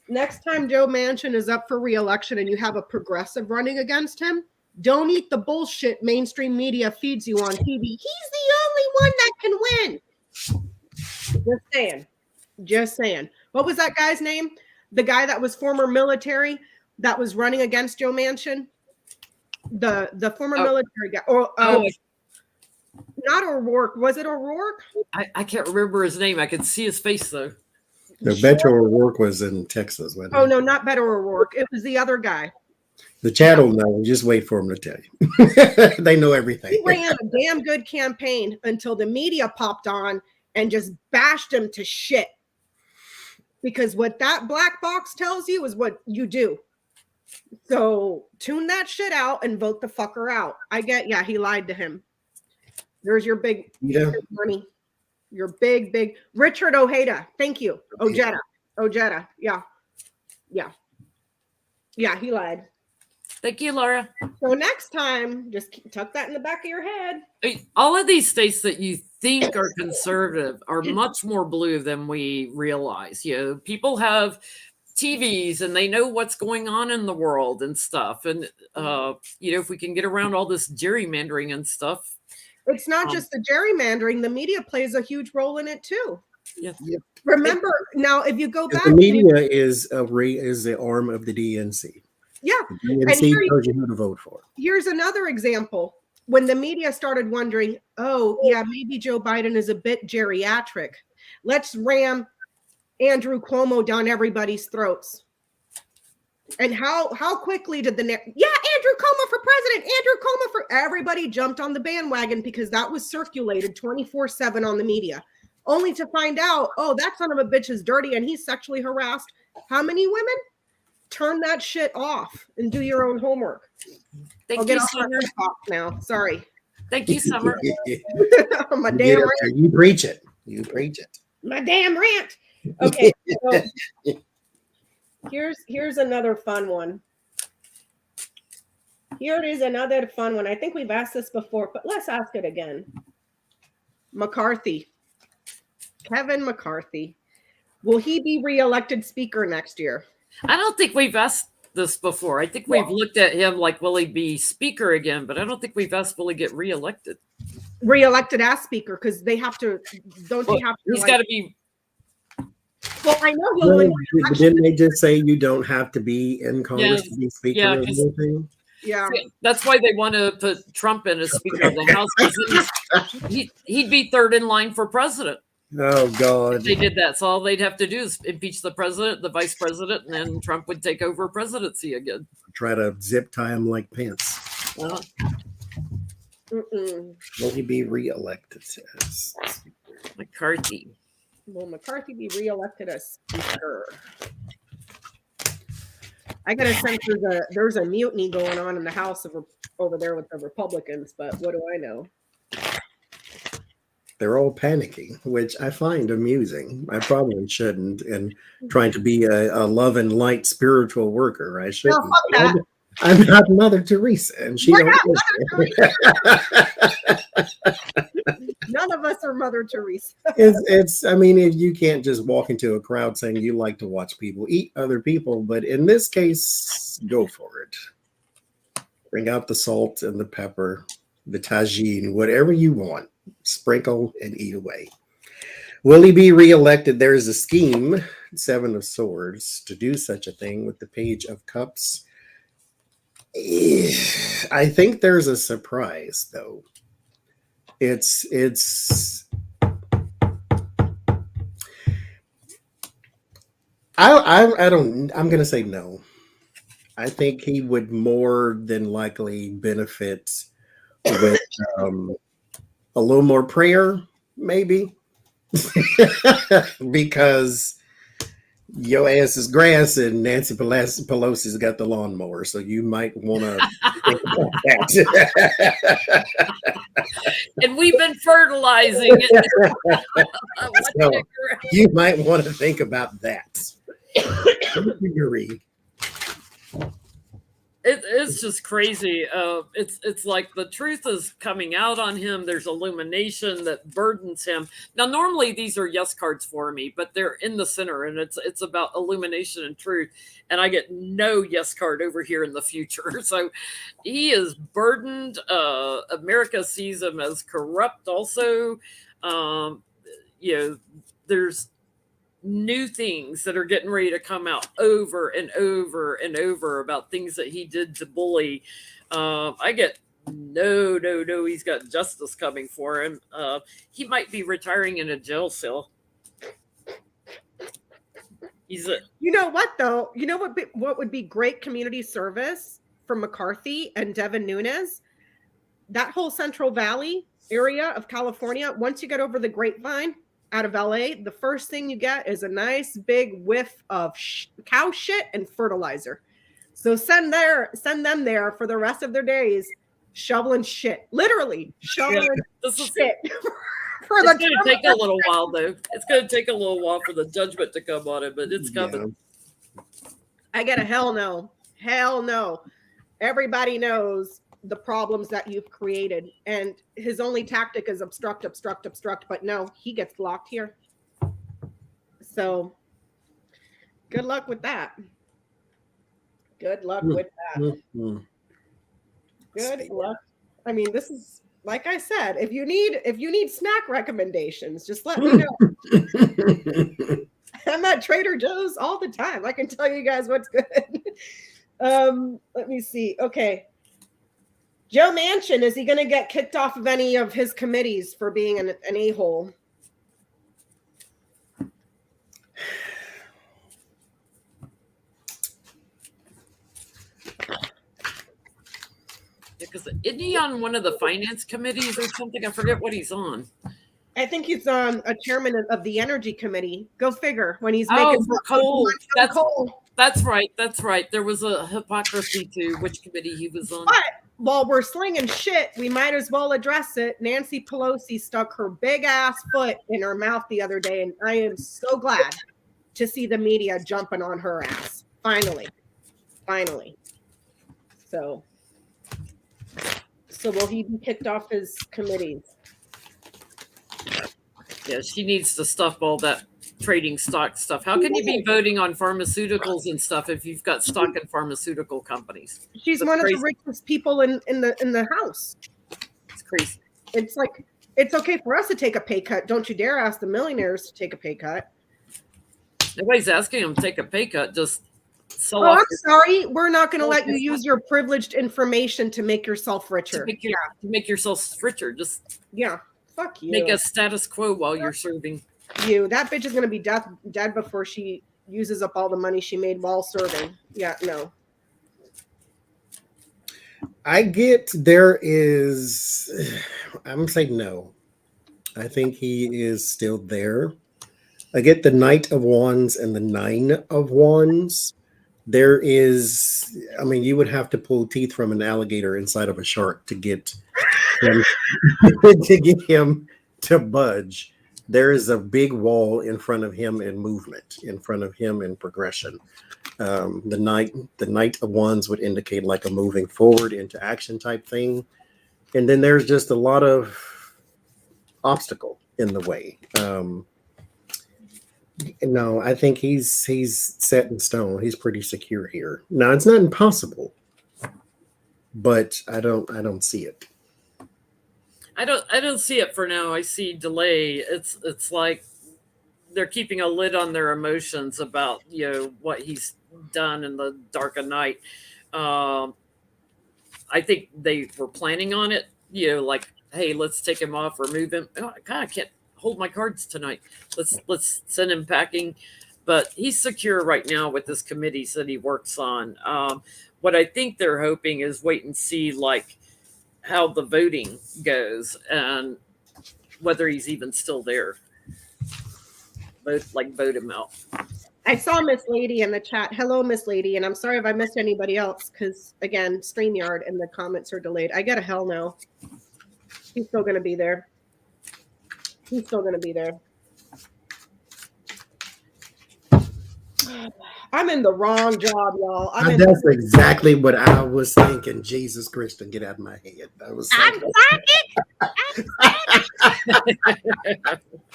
Next time Joe Manchin is up for re-election and you have a progressive running against him, don't eat the bullshit mainstream media feeds you on TV. He's the only one that can win. Just saying. What was that guy's name? The guy that was former military that was running against Joe Manchin? The former military guy. Not O'Rourke. Was it O'Rourke? I can't remember his name. I could see his face, though. The Beto O'Rourke was in Texas. Oh, no, not Beto O'Rourke. It was the other guy. The chat will know. Just wait for them to tell you. They know everything. He ran a damn good campaign until the media popped on and just bashed him to shit. Because what that black box tells you is what you do. So tune that shit out and vote the fucker out. He lied to him. There's your big money. Your big Richard Ojeda. Thank you. Ojeda. Yeah, he lied. Thank you, Laura. So next time, just tuck that in the back of your head. All of these states that you think are conservative are much more blue than we realize. People have TVs and they know what's going on in the world and stuff. And, if we can get around all this gerrymandering and stuff. It's not just the gerrymandering. The media plays a huge role in it, too. Yes. Remember, now, if you go back. The media is the arm of the DNC. Yeah. The DNC tells you who to vote for. Here's another example. When the media started wondering, maybe Joe Biden is a bit geriatric. Let's ram Andrew Cuomo down everybody's throats. And how quickly did Andrew Cuomo for president, everybody jumped on the bandwagon because that was circulated 24/7 on the media, only to find out, that son of a bitch is dirty and he's sexually harassed how many women? Turn that shit off and do your own homework. Thank you, Summer. Now, sorry. Thank you, Summer. My damn rant. You preach it. My damn rant. Okay. So here's another fun one. Here it is, another fun one. I think we've asked this before, but let's ask it again. McCarthy. Kevin McCarthy. Will he be reelected speaker next year? I don't think we've asked this before. I think we've looked at him like, will he be speaker again? But I don't think we've asked, will he get reelected? reelected as speaker because they have to. Don't Well, they have to? he's got to be. Well, I know he'll win. Didn't they just say you don't have to be in Congress Yeah, to be speaker yeah, or anything? Yeah. That's why they want to put Trump in as Speaker of the House. 'Cause he'd be third in line for president. Oh God! If they did that, so all they'd have to do is impeach the president, the vice president, and then Trump would take over presidency again. Try to zip tie him like Pence. Will he be reelected as? McCarthy. Will McCarthy be reelected as speaker? I gotta sense there's a mutiny going on in the House over there with the Republicans, but what do I know? They're all panicking, which I find amusing. I probably shouldn't, and trying to be a love and light spiritual worker. I shouldn't. No, fuck that. I'm not Mother Teresa, and she We're don't. None of us are Mother Teresa. It's. I mean, you can't just walk into a crowd saying you like to watch people eat other people, but in this case, go for it. Bring out the salt and the pepper, the tagine, whatever you want. Sprinkle and eat away. Will he be reelected? There is a scheme, Seven of Swords, to do such a thing with the Page of Cups. I think there's a surprise, though. It's I don't. I'm gonna say no. I think he would more than likely benefit with a little more prayer, maybe, because your ass is grass and Nancy Pelosi's got the lawnmower, so you might want to think about that. And we've been fertilizing it. So you might want to think about that. It's just crazy. It's like the truth is coming out on him. There's illumination that burdens him. Now, normally these are yes cards for me, but they're in the center, and it's about illumination and truth. And I get no yes card over here in the future. So he is burdened. America sees him as corrupt. Also, there's new things that are getting ready to come out over and over and over about things that he did to bully. I get no, he's got justice coming for him. He might be retiring in a jail cell. You know what, though? You know what would be great community service for McCarthy and Devin Nunes? That whole Central Valley area of California, once you get over the Grapevine out of LA, the first thing you get is a nice big whiff of cow shit and fertilizer. So send them there for the rest of their days, shoveling shit, literally shoveling shit. It's going to take a little while, though. It's going to take a little while for the judgment to come on it, but it's coming. I get a hell no. Hell no. Everybody knows the problems that you've created, and his only tactic is obstruct, but no, he gets blocked here. So good luck with that. Good luck with that. Good luck. I mean, this is, like I said, if you need snack recommendations, just let me know. I'm at Trader Joe's all the time. I can tell you guys what's good. Let me see. Okay. Joe Manchin, is he going to get kicked off of any of his committees for being an a-hole? Because isn't he on one of the finance committees or something? I forget what he's on. I think he's on a chairman of the energy committee. Go figure. When he's making coal. That's right. There was a hypocrisy to which committee he was on. But while we're slinging shit, we might as well address it. Nancy Pelosi stuck her big ass foot in her mouth the other day, and I am so glad to see the media jumping on her ass. Finally. So will he be kicked off his committees? Yeah, she needs to stop all that trading stock stuff. How can you be voting on pharmaceuticals and stuff if you've got stock in pharmaceutical companies? She's one of the richest people in the House. It's crazy. It's like It's okay for us to take a pay cut. Don't you dare ask the millionaires to take a pay cut. Nobody's asking them to take a pay cut. Just sell Oh, off I'm sorry. We're not going to Oh, let you that's use your privileged information to make yourself richer. to make yourself richer. Just Yeah. Fuck you. make a status quo while you're serving. You. That bitch is going to be dead before she uses up all the money she made while serving. Yeah, no. I get there is, I'm going to say no. I think he is still there. I get the Knight of Wands and the Nine of Wands. There is, I mean, you would have to pull teeth from an alligator inside of a shark to get him, to get him to budge. There is a big wall in front of him in movement, in front of him in progression. The Knight of Wands would indicate like a moving forward into action type thing. And then there's just a lot of obstacle in the way. No, I think he's set in stone. He's pretty secure here. Now it's not impossible, but I don't see it. I don't see it for now. I see delay. It's like they're keeping a lid on their emotions about what he's done in the dark of night. I think they were planning on it. Like, hey, let's take him off, remove him. Oh, God, I can't hold my cards tonight. Let's send him packing. But he's secure right now with this committees that he works on. What I think they're hoping is wait and see like how the voting goes and whether he's even still there. Vote him out. I saw Miss Lady in the chat. Hello, Miss Lady. And I'm sorry if I missed anybody else because, again, StreamYard and the comments are delayed. I get a hell no. He's still going to be there. He's still going to be there. I'm in the wrong job, y'all. That's exactly what I was thinking. Jesus Christ, get out of my head.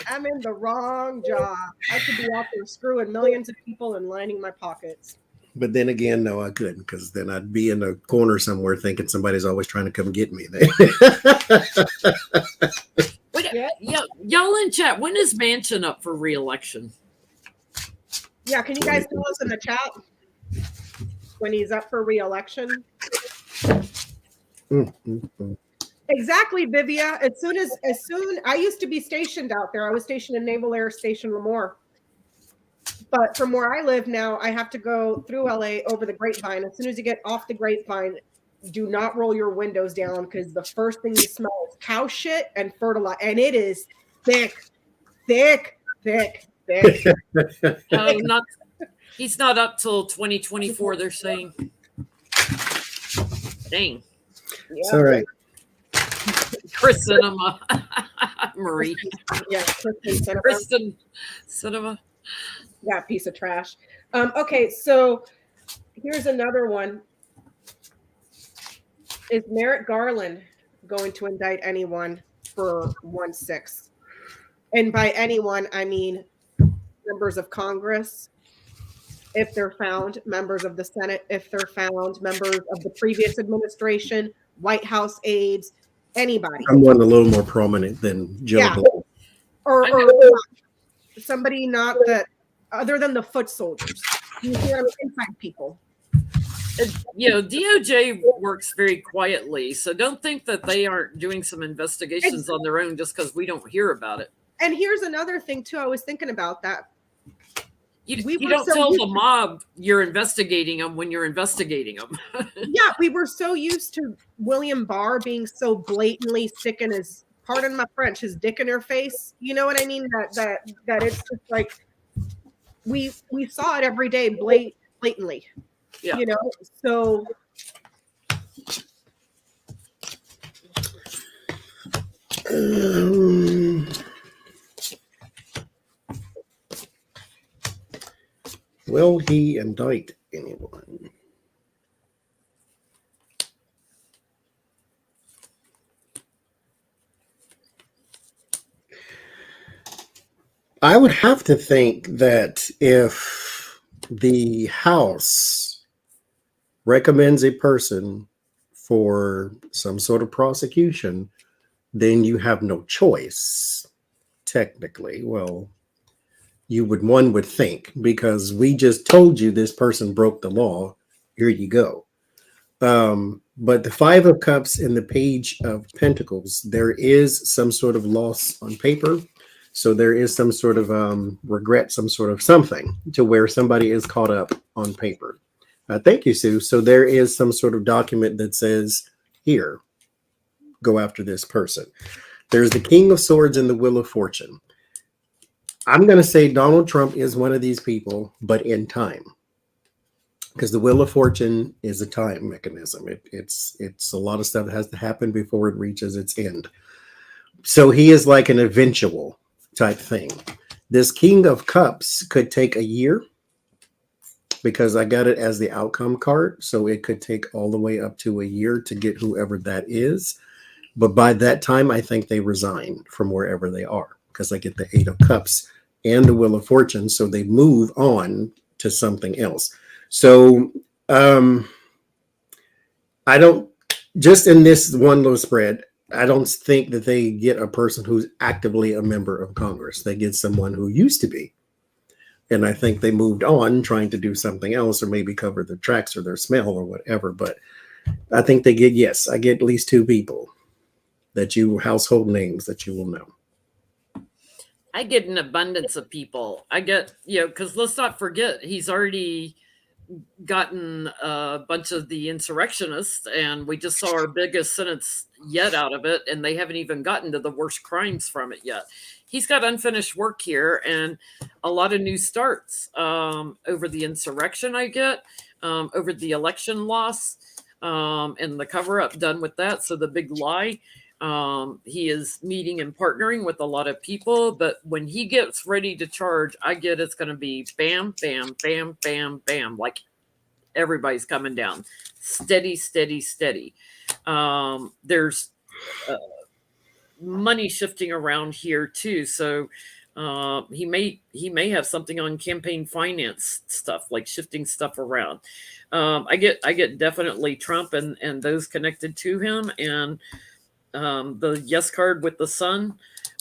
I'm in the wrong job. I could be out there screwing millions of people and lining my pockets. But then again, no, I couldn't, because then I'd be in a corner somewhere thinking somebody's always trying to come get me. Y'all in chat, when is Manchin up for re-election? Yeah, can you guys tell us in the chat when he's up for re-election? Exactly, Vivia. As soon I used to be stationed out there. I was stationed in Naval Air Station Lemoore. But from where I live now, I have to go through LA over the Grapevine. As soon as you get off the Grapevine, do not roll your windows down because the first thing you smell is cow shit and fertilizer. And it is thick. He's not up till 2024, they're saying. Dang. It's all right. Chris Cinema. Marie. Yeah, Kristen Cinema. Yeah, piece of trash. Okay, so here's another one. Is Merrick Garland going to indict anyone for 1/6? And by anyone, I mean members of Congress, if they're found, members of the Senate, if they're found, members of the previous administration, White House aides, anybody. Someone a little more prominent than Joe. Yeah. Or somebody not that other than the foot soldiers. You hear inside people. DOJ works very quietly, so don't think that they aren't doing some investigations on their own just because we don't hear about it. And here's another thing too. I was thinking about that. You don't tell the mob you're investigating them when you're investigating them. Yeah, we were so used to William Barr being so blatantly sticking his, pardon my French, his dick in her face. You know what I mean? That it's just like we saw it every day blatantly. Yeah. So will he indict anyone? I would have to think that if the House recommends a person for some sort of prosecution, then you have no choice, technically. Well, one would think, because we just told you this person broke the law. Here you go. But the Five of Cups and the Page of Pentacles, there is some sort of loss on paper. So there is some sort of regret, some sort of something to where somebody is caught up on paper. Thank you, Sue. So there is some sort of document that says, here, go after this person. There's the King of Swords and the Wheel of Fortune. I'm going to say Donald Trump is one of these people, but in time. Because the Wheel of Fortune is a time mechanism. It's a lot of stuff that has to happen before it reaches its end. So he is like an eventual type thing. This King of Cups could take a year, because I got it as the outcome card. So it could take all the way up to a year to get whoever that is. But by that time, I think they resign from wherever they are, because I get the Eight of Cups and the Wheel of Fortune. So they move on to something else. So I don't, just in this one little spread, I don't think that they get a person who's actively a member of Congress. They get someone who used to be. And I think they moved on trying to do something else, or maybe cover their tracks or their smell or whatever. But I think they get, yes, I get at least two people that household names that you will know. I get an abundance of people. I get, because let's not forget, he's already gotten a bunch of the insurrectionists, and we just saw our biggest sentence yet out of it, and they haven't even gotten to the worst crimes from it yet. He's got unfinished work here, and a lot of new starts over the insurrection I get, over the election loss, and the cover-up done with that. So the big lie, he is meeting and partnering with a lot of people, but when he gets ready to charge, I get it's going to be bam, bam, bam, bam, bam, like everybody's coming down. Steady, steady, steady. There's money shifting around here too, so he may have something on campaign finance stuff, like shifting stuff around. I get definitely Trump and those connected to him, and the yes card with the sun,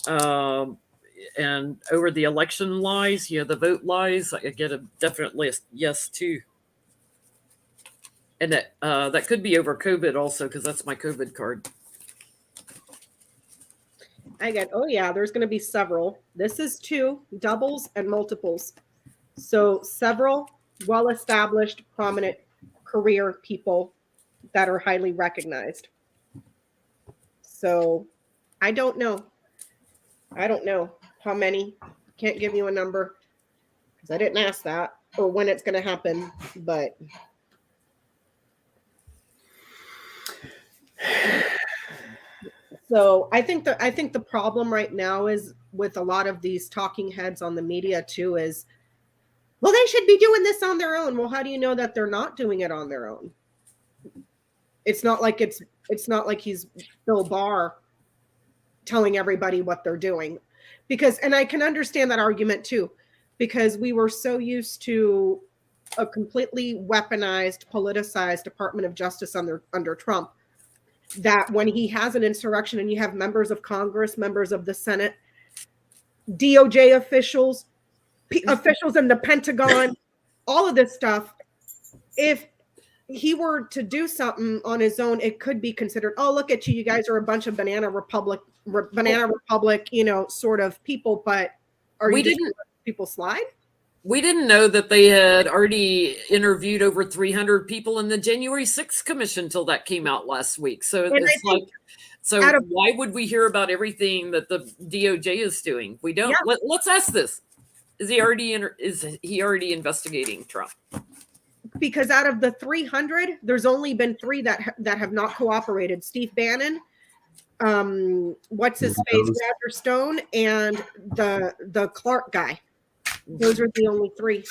and over the election lies, the vote lies, I get definitely a yes too. And that could be over COVID also, because that's my COVID card. I get, oh yeah, there's going to be several. This is two, doubles and multiples. So several well-established, prominent career people that are highly recognized. So I don't know. I don't know how many. Can't give you a number because I didn't ask that or when it's going to happen, but so I think the problem right now is with a lot of these talking heads on the media too is, well, they should be doing this on their own. Well, how do you know that they're not doing it on their own? It's not like he's Bill Barr telling everybody what they're doing, because, and I can understand that argument too, because we were so used to a completely weaponized, politicized Department of Justice under Trump, that when he has an insurrection and you have members of Congress, members of the Senate, DOJ officials, officials in the Pentagon, all of this stuff, if he were to do something on his own, it could be considered, oh, look at you, you guys are a bunch of banana republic, sort of people, but are you just letting people slide? We didn't know that they had already interviewed over 300 people in the January 6th commission till that came out last week. So it's like, so why would we hear about everything that the DOJ is doing? We don't. Yeah. Let's ask this: is he already investigating Trump? Because out of the 300, there's only been 3 that have not cooperated. Steve Bannon, what's his face, Roger Stone, and the Clark guy. Those are the only 3.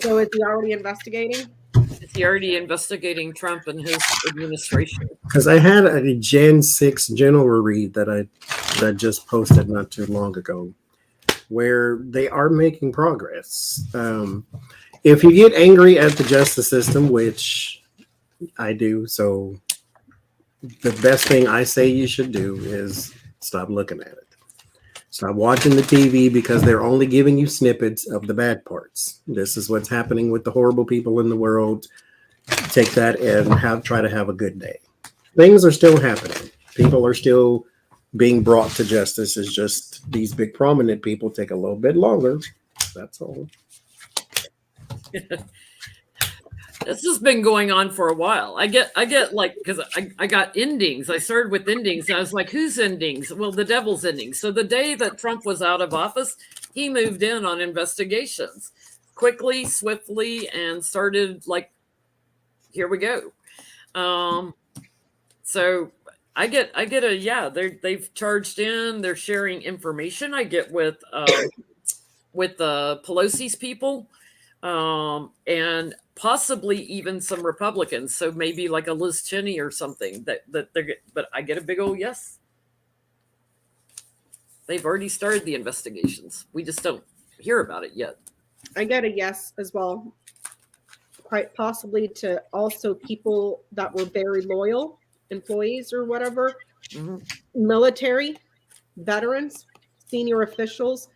So is he already investigating? Is he already investigating Trump and his administration? Because I had a Gen 6 general read that I just posted not too long ago, where they are making progress. If you get angry at the justice system, which I do, so the best thing I say you should do is stop looking at it. Stop watching the TV because they're only giving you snippets of the bad parts. This is what's happening with the horrible people in the world. Take that and try to have a good day. Things are still happening. People are still being brought to justice. It's just these big prominent people take a little bit longer. That's all. This has been going on for a while. I get like, because I got endings. I started with endings. And I was like, whose endings? Well, the devil's endings. So the day that Trump was out of office, he moved in on investigations quickly, swiftly, and started like, here we go. So I get they've charged in, they're sharing information. I get with Pelosi's people, and possibly even some Republicans. So maybe like a Liz Cheney or something that they're, but I get a big old yes. They've already started the investigations. We just don't hear about it yet. I get a yes as well. Quite possibly to also people that were very loyal, employees or whatever, military, veterans, senior officials,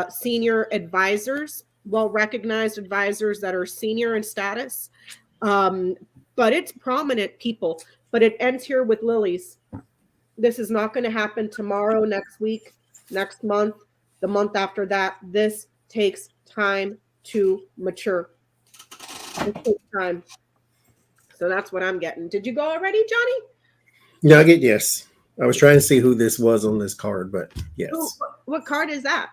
senior advisors, well-recognized advisors that are senior in status. But it's prominent people. But it ends here with Lily's. This is not going to happen tomorrow, next week, next month, the month after that. This takes time to mature. It takes time. So that's what I'm getting. Did you go already, Johnny? Nugget, yes. I was trying to see who this was on this card, but yes. What card is that?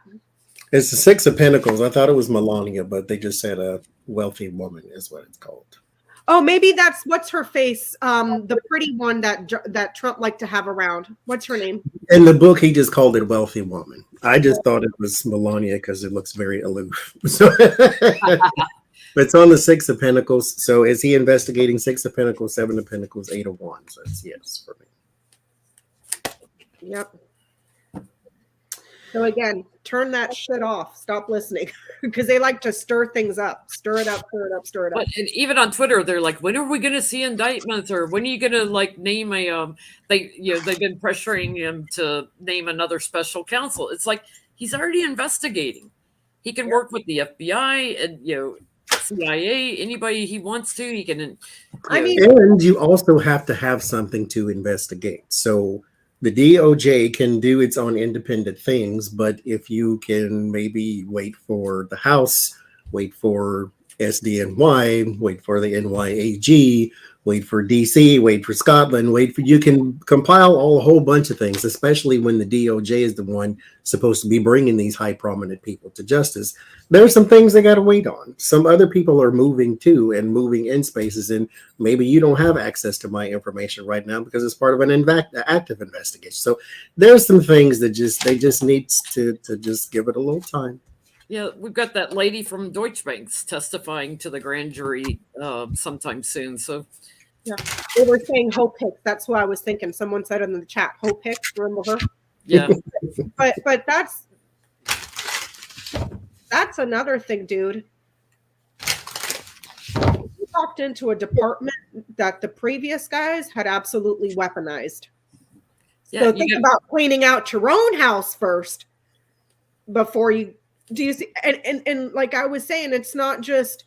It's the Six of Pentacles. I thought it was Melania, but they just said a wealthy woman is what it's called. Oh, maybe that's what's her face, the pretty one that Trump liked to have around. What's her name? In the book, he just called it wealthy woman. I just thought it was Melania because it looks very aloof. So, but it's on the Six of Pentacles. So is he investigating Six of Pentacles, Seven of Pentacles, Eight of Wands? That's yes for me. Yep. So again, turn that shit off. Stop listening because they like to stir things up. Stir it up, stir it up, stir it up. But and even on Twitter, they're like, when are we going to see indictments, or when are you going to like name a they've been pressuring him to name another special counsel. It's like he's already investigating. He can work with the FBI and CIA, anybody he wants to. He can. And you also have to have something to investigate. So the DOJ can do its own independent things, but if you can maybe wait for the House, wait for SDNY, wait for the NYAG, wait for DC, wait for Scotland, you can compile a whole bunch of things, especially when the DOJ is the one supposed to be bringing these high prominent people to justice. There are some things they got to wait on. Some other people are moving too and moving in spaces, and maybe you don't have access to my information right now because it's part of an active investigation. So there's some things that they just need to just give it a little time. Yeah, we've got that lady from Deutsche Bank's testifying to the grand jury sometime soon. So, yeah, they were saying Hope Hicks. That's what I was thinking. Someone said in the chat, Hope Hicks. Remember her? Yeah, but that's another thing, dude. You walked into a department that the previous guys had absolutely weaponized. Yeah, so think about cleaning out your own house first before you. Do you see? And like I was saying, it's not just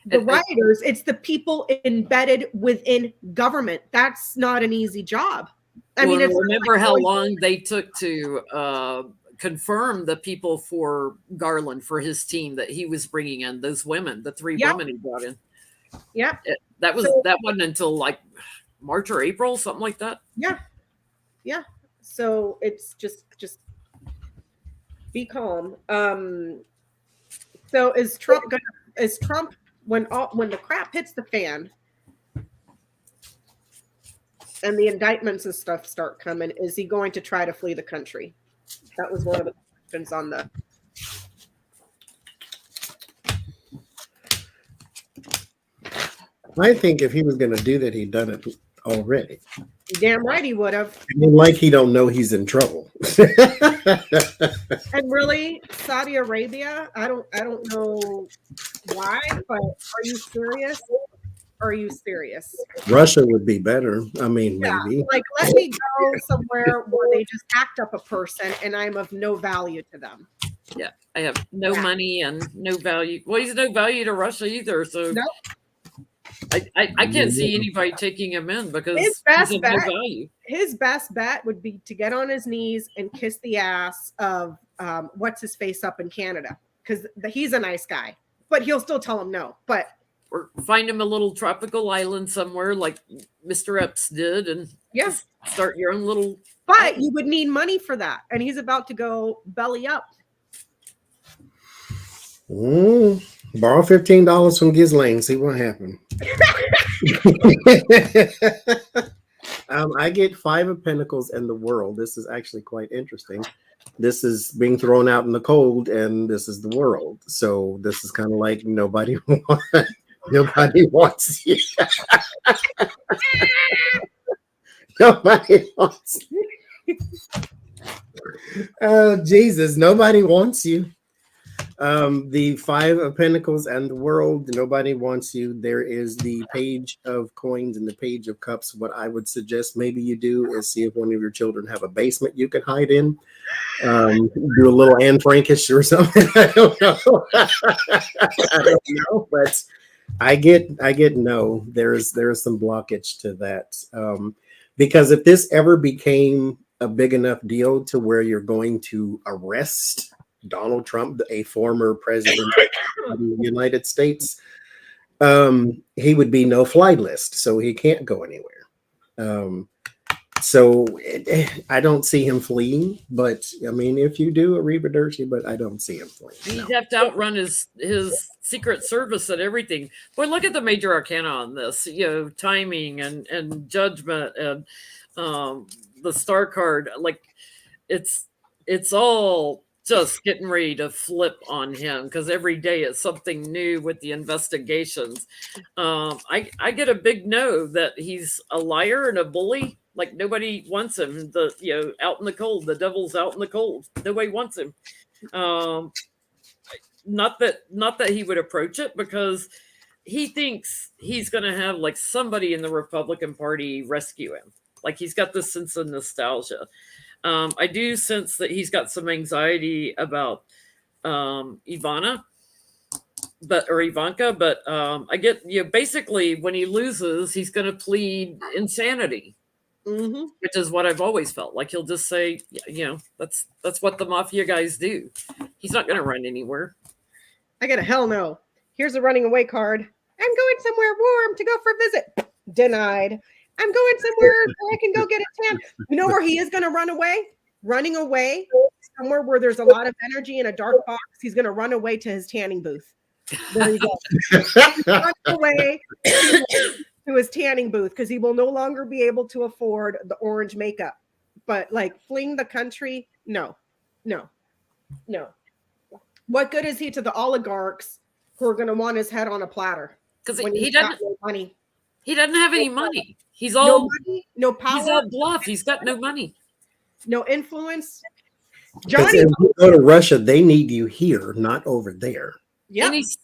the writers; it's the people embedded within government. That's not an easy job. I mean, remember how long they took to confirm the people for Garland, for his team that he was bringing in, those women, the three women he brought in. Yeah, that wasn't until like March or April, something like that. Yeah. So it's just be calm. So is Trump when the crap hits the fan and the indictments and stuff start coming, is he going to try to flee the country? That was one of the questions on the. I think if he was going to do that, he'd done it already. Damn right he would have. I mean, like he don't know he's in trouble. And really, Saudi Arabia, I don't know why, but are you serious? are you serious? Russia would be better. I mean, Yeah, maybe. like let me go somewhere where they just act up a person and I'm of no value to them. Yeah, I have no money and no value. Well, he's no value to Russia either. So Nope. I can't see anybody taking him in because His best he's of bet, no value. His best bet would be to get on his knees and kiss the ass of what's his face up in Canada, because he's a nice guy, but he'll still tell him no. But or find him a little tropical island somewhere like Mr. Epps did, and yes, start your own little. But you would need money for that, and he's about to go belly up. Borrow $15 from Ghislaine. See what happened. I get 5 of Pentacles and the World. This is actually quite interesting. This is being thrown out in the cold, and this is the World. So this is kind of like nobody wants you. Nobody wants you. Oh, Jesus. Nobody wants you. The 5 of Pentacles and the World, nobody wants you. There is the Page of Coins and the Page of Cups. What I would suggest maybe you do is see if one of your children have a basement you can hide in. Do a little Anne Frankish or something. I don't know. I don't know, but I get no. There's some blockage to that. Because if this ever became a big enough deal to where you're going to arrest Donald Trump, a former president of the United States, he would be no-fly list, so he can't go anywhere. I don't see him fleeing, but I mean, if you do, a arrivederci, but I don't see him fleeing. He'd have to outrun his Secret Service and everything. Boy, look at the major arcana on this, timing and judgment and the star card. Like it's all just getting ready to flip on him because every day it's something new with the investigations. I get a big no that he's a liar and a bully. Like nobody wants him. Out in the cold, the devil's out in the cold. Nobody wants him. Not that he would approach it because he thinks he's going to have like somebody in the Republican Party rescue him. Like he's got this sense of nostalgia. I do sense that he's got some anxiety about Ivanka, but I get, basically when he loses, he's going to plead insanity, which is what I've always felt. Like he'll just say, that's what the mafia guys do. He's not going to run anywhere. I get a hell no. Here's a running away card. I'm going somewhere warm to go for a visit. Denied. I'm going somewhere where I can go get a tan. You know where he is going to run away? Running away somewhere where there's a lot of energy in a dark box. He's going to run away to his tanning booth. There you go. Run away to his tanning booth because he will no longer be able to afford the orange makeup. But like fleeing the country, no. What good is he to the oligarchs who are going to want his head on a platter? Because he doesn't no money. He doesn't have any money. He's all no money, no power. He's all bluff. He's got no money, no influence. Johnny, if you go to Russia, they need you here, not over there. Yeah, and he's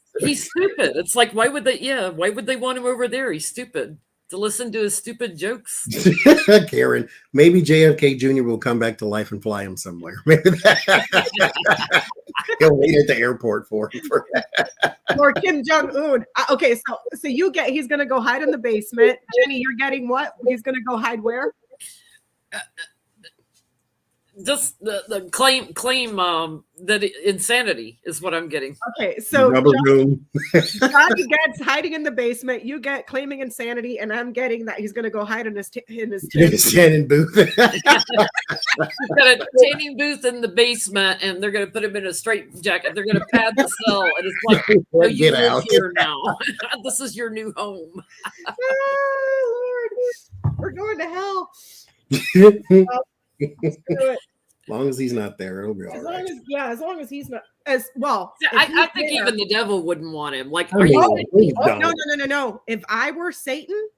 stupid. It's like why would they want him over there? He's stupid to listen to his stupid jokes. KARIN, maybe JFK Jr. will come back to life and fly him somewhere. Maybe that. He'll wait at the airport for him. Or Kim Jong-un. Okay, so he's gonna go hide in the basement. Jenny, you're getting what? He's gonna go hide where? Just the claim that insanity is what I'm getting. Okay, so Johnny gets hiding in the basement. You get claiming insanity, and I'm getting that he's going to go hide in his tanning booth. He's got a tanning booth in the basement, and they're going to put him in a straight jacket. They're going to pad the cell, and it's like, oh, you live here now. This is your new home. Oh Lord, we're going to hell. Let's do it. As long as he's not there, it'll be all right. As long as he's not as well. I think even the devil wouldn't want him. Like, no. If I were Satan,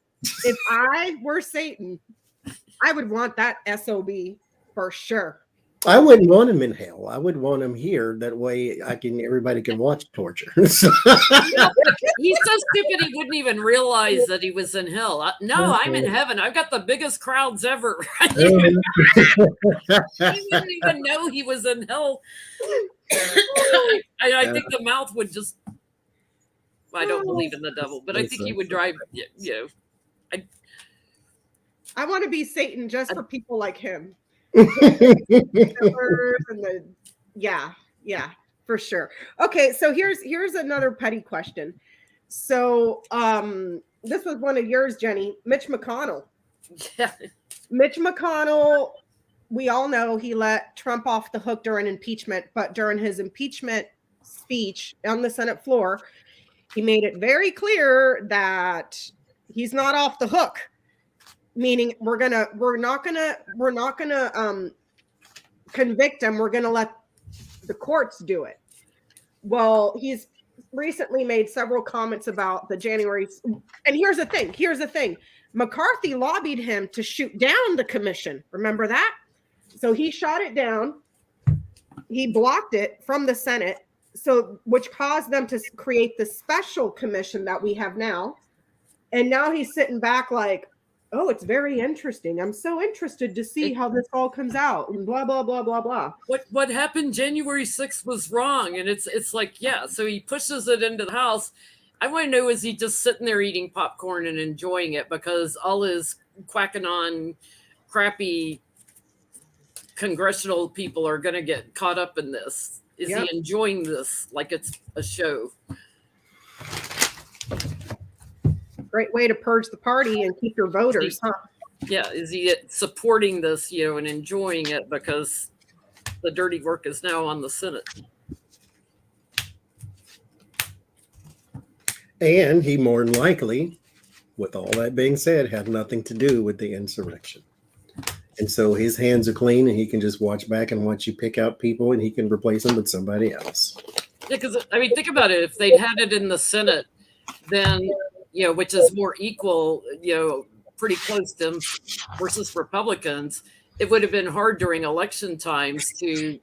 I would want that SOB for sure. I wouldn't want him in hell. I would want him here. That way, everybody can watch torture. He's so stupid he wouldn't even realize that he was in hell. No, I'm in heaven. I've got the biggest crowds ever. He wouldn't even know he was in hell. I think the mouth would just. I don't believe in the devil, but I think he would drive. I want to be Satan just for people like him. Yeah, for sure. Okay, so here's another petty question. So this was one of yours, Jenny. Mitch McConnell. Yeah. Mitch McConnell, we all know he let Trump off the hook during impeachment, but during his impeachment speech on the Senate floor, he made it very clear that he's not off the hook. Meaning we're not gonna convict him. We're gonna let the courts do it. Well, he's recently made several comments about the January. And here's the thing. McCarthy lobbied him to shoot down the commission. Remember that? So he shot it down. He blocked it from the Senate. So which caused them to create the special commission that we have now. And now he's sitting back like, oh, it's very interesting. I'm so interested to see how this all comes out and blah, blah, blah, blah, blah. What happened January 6th was wrong. And it's like, yeah, so he pushes it into the House. I want to know, is he just sitting there eating popcorn and enjoying it because all his quacking on crappy congressional people are going to get caught up in this? Is he enjoying this like it's a show? Great way to purge the party and keep your voters, huh? Yeah, is he supporting this, and enjoying it because the dirty work is now on the Senate? And he more than likely, with all that being said, had nothing to do with the insurrection. And so his hands are clean and he can just watch back and watch you pick out people and he can replace them with somebody else. Yeah, because, think about it. If they'd had it in the Senate, then, which is more equal, pretty close to them versus Republicans, it would have been hard during election times to,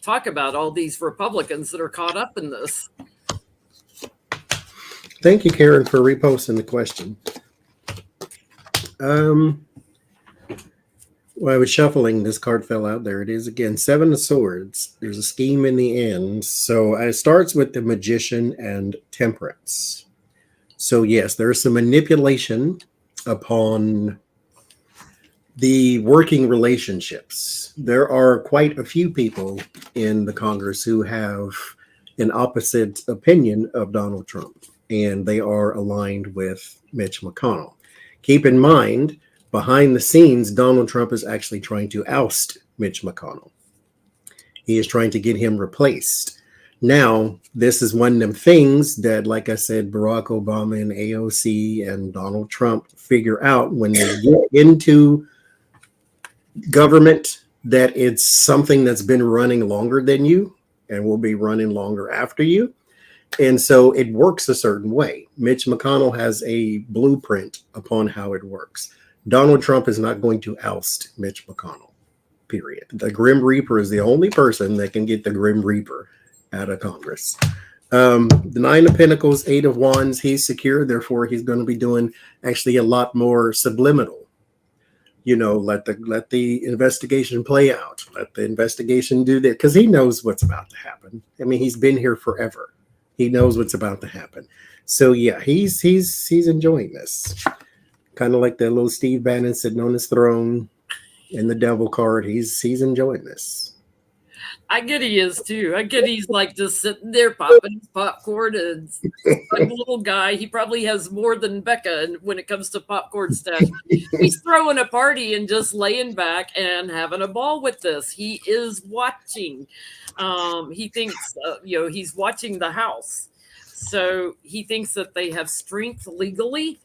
talk about all these Republicans that are caught up in this. Thank you, KARIN, for reposting the question. While I was shuffling, this card fell out. There it is again. 7 of Swords. There's a scheme in the end. So it starts with the Magician and Temperance. So yes, there's some manipulation upon the working relationships. There are quite a few people in the Congress who have an opposite opinion of Donald Trump, and they are aligned with Mitch McConnell. Keep in mind, behind the scenes, Donald Trump is actually trying to oust Mitch McConnell. He is trying to get him replaced. Now, this is one of them things that, like I said, Barack Obama and AOC and Donald Trump figure out when they get into government, that it's something that's been running longer than you and will be running longer after you. And so it works a certain way. Mitch McConnell has a blueprint upon how it works. Donald Trump is not going to oust Mitch McConnell, period. The Grim Reaper is the only person that can get the Grim Reaper out of Congress. The 9 of Pentacles, 8 of Wands, he's secure. Therefore, he's going to be doing actually a lot more subliminal. Let the investigation play out. Let the investigation do that, because he knows what's about to happen. I mean, he's been here forever. He knows what's about to happen. So yeah, he's enjoying this. Kind of like that little Steve Bannon sitting on his throne in the devil card. He's enjoying this. I get he is too. I get he's like just sitting there popping his popcorn and like a little guy. He probably has more than Becca when it comes to popcorn stuff. He's throwing a party and just laying back and having a ball with this. He is watching. He thinks, he's watching the House. So he thinks that they have strength legally.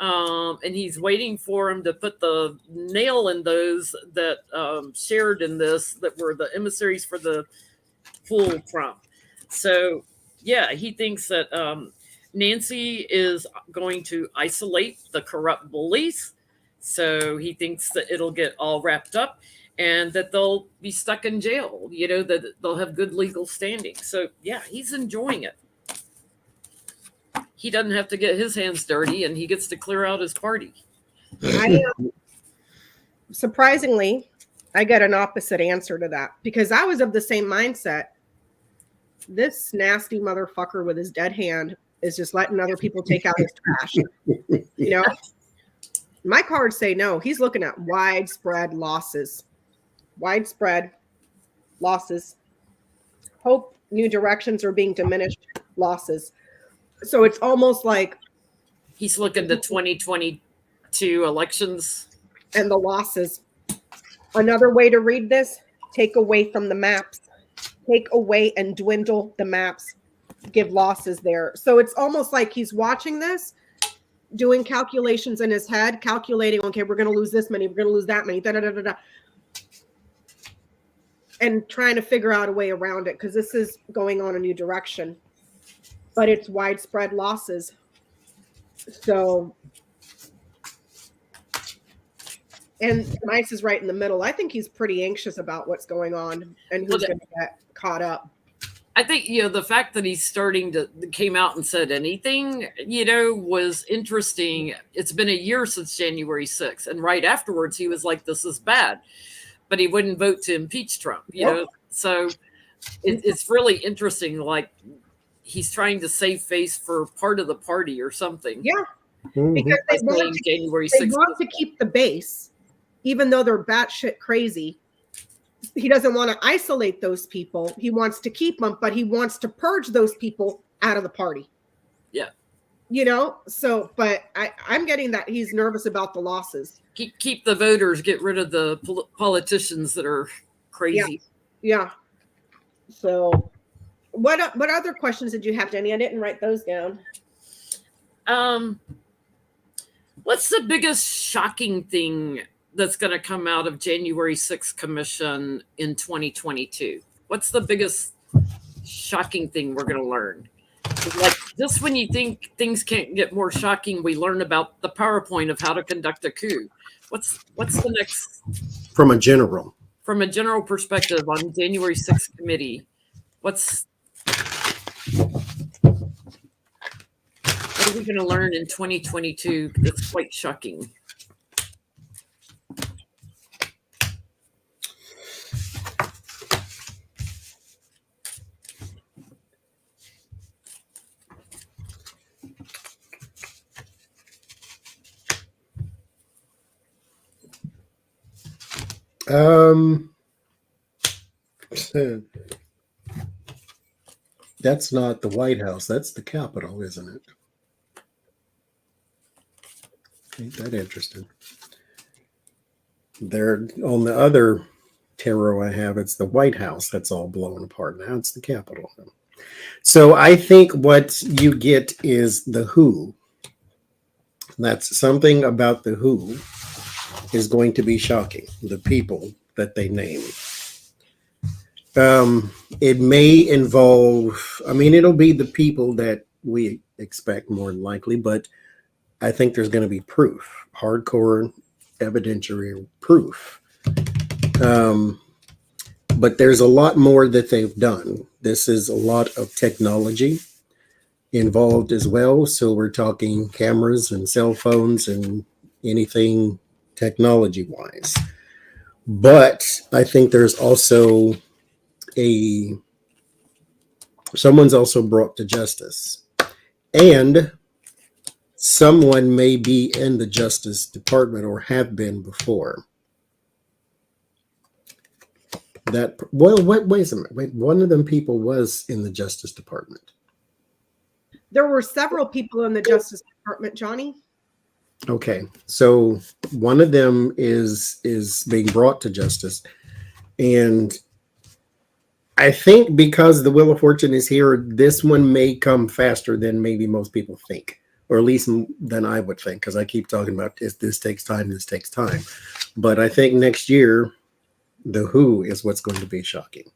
And he's waiting for him to put the nail in those that shared in this, that were the emissaries for the full Trump. So, yeah, he thinks that Nancy is going to isolate the corrupt bullies So he thinks that it'll get all wrapped up and that they'll be stuck in jail, that they'll have good legal standing. So, yeah, he's enjoying it. He doesn't have to get his hands dirty, and he gets to clear out his party. Surprisingly, I got an opposite answer to that because I was of the same mindset. This nasty motherfucker with his dead hand is just letting other people take out his trash. My cards say no. He's looking at widespread losses. Widespread losses. Hope new directions are being diminished. Losses. So it's almost like he's looking at the 2022 elections and the losses. Another way to read this: take away from the maps, take away and dwindle the maps, give losses there. So it's almost like he's watching this, doing calculations in his head, calculating, okay, we're going to lose this many, we're going to lose that many, and trying to figure out a way around it because this is going on a new direction. But it's widespread losses. So, and Mice is right in the middle. I think he's pretty anxious about what's going on and who's going to get caught up. I think, the fact that he's came out and said anything, was interesting. It's been a year since January 6th. And right afterwards, he was like, this is bad. But he wouldn't vote to impeach Trump, know? So it's really interesting. Like, he's trying to save face for part of the party or something. Yeah. Because they want to keep the base, even though they're batshit crazy. He doesn't want to isolate those people. He wants to keep them, but he wants to purge those people out of the party. Yeah. So, but I'm getting that he's nervous about the losses. Keep the voters, get rid of the politicians that are crazy. Yeah. So what other questions did you have, Jenny? I didn't write those down. What's the biggest shocking thing that's going to come out of January 6th Commission in 2022? What's the biggest shocking thing we're going to learn? Like, just when you think things can't get more shocking, we learn about the PowerPoint of how to conduct a coup. What's the next? From a general perspective on January 6th committee, what are we going to learn in 2022 that's quite shocking? That's not the White House. That's the Capitol, isn't it? Ain't that interesting? There on the other tarot I have, it's the White House that's all blown apart. Now it's the Capitol. So I think what you get is the who. That's something about the who is going to be shocking. The people that they name. It may involve, it'll be the people that we expect more than likely, but I think there's going to be proof, hardcore evidentiary proof. But there's a lot more that they've done. This is a lot of technology involved as well. So we're talking cameras and cell phones and anything technology wise. But I think there's also someone's also brought to justice, and someone may be in the Justice Department or have been before. Wait a minute. Wait, one of them people was in the Justice Department. There were several people in the Justice Department, Johnny. Okay, so one of them is being brought to justice, and I think because the Wheel of Fortune is here, this one may come faster than maybe most people think, or at least than I would think, because I keep talking about this takes time. But I think next year, the who is what's going to be shocking.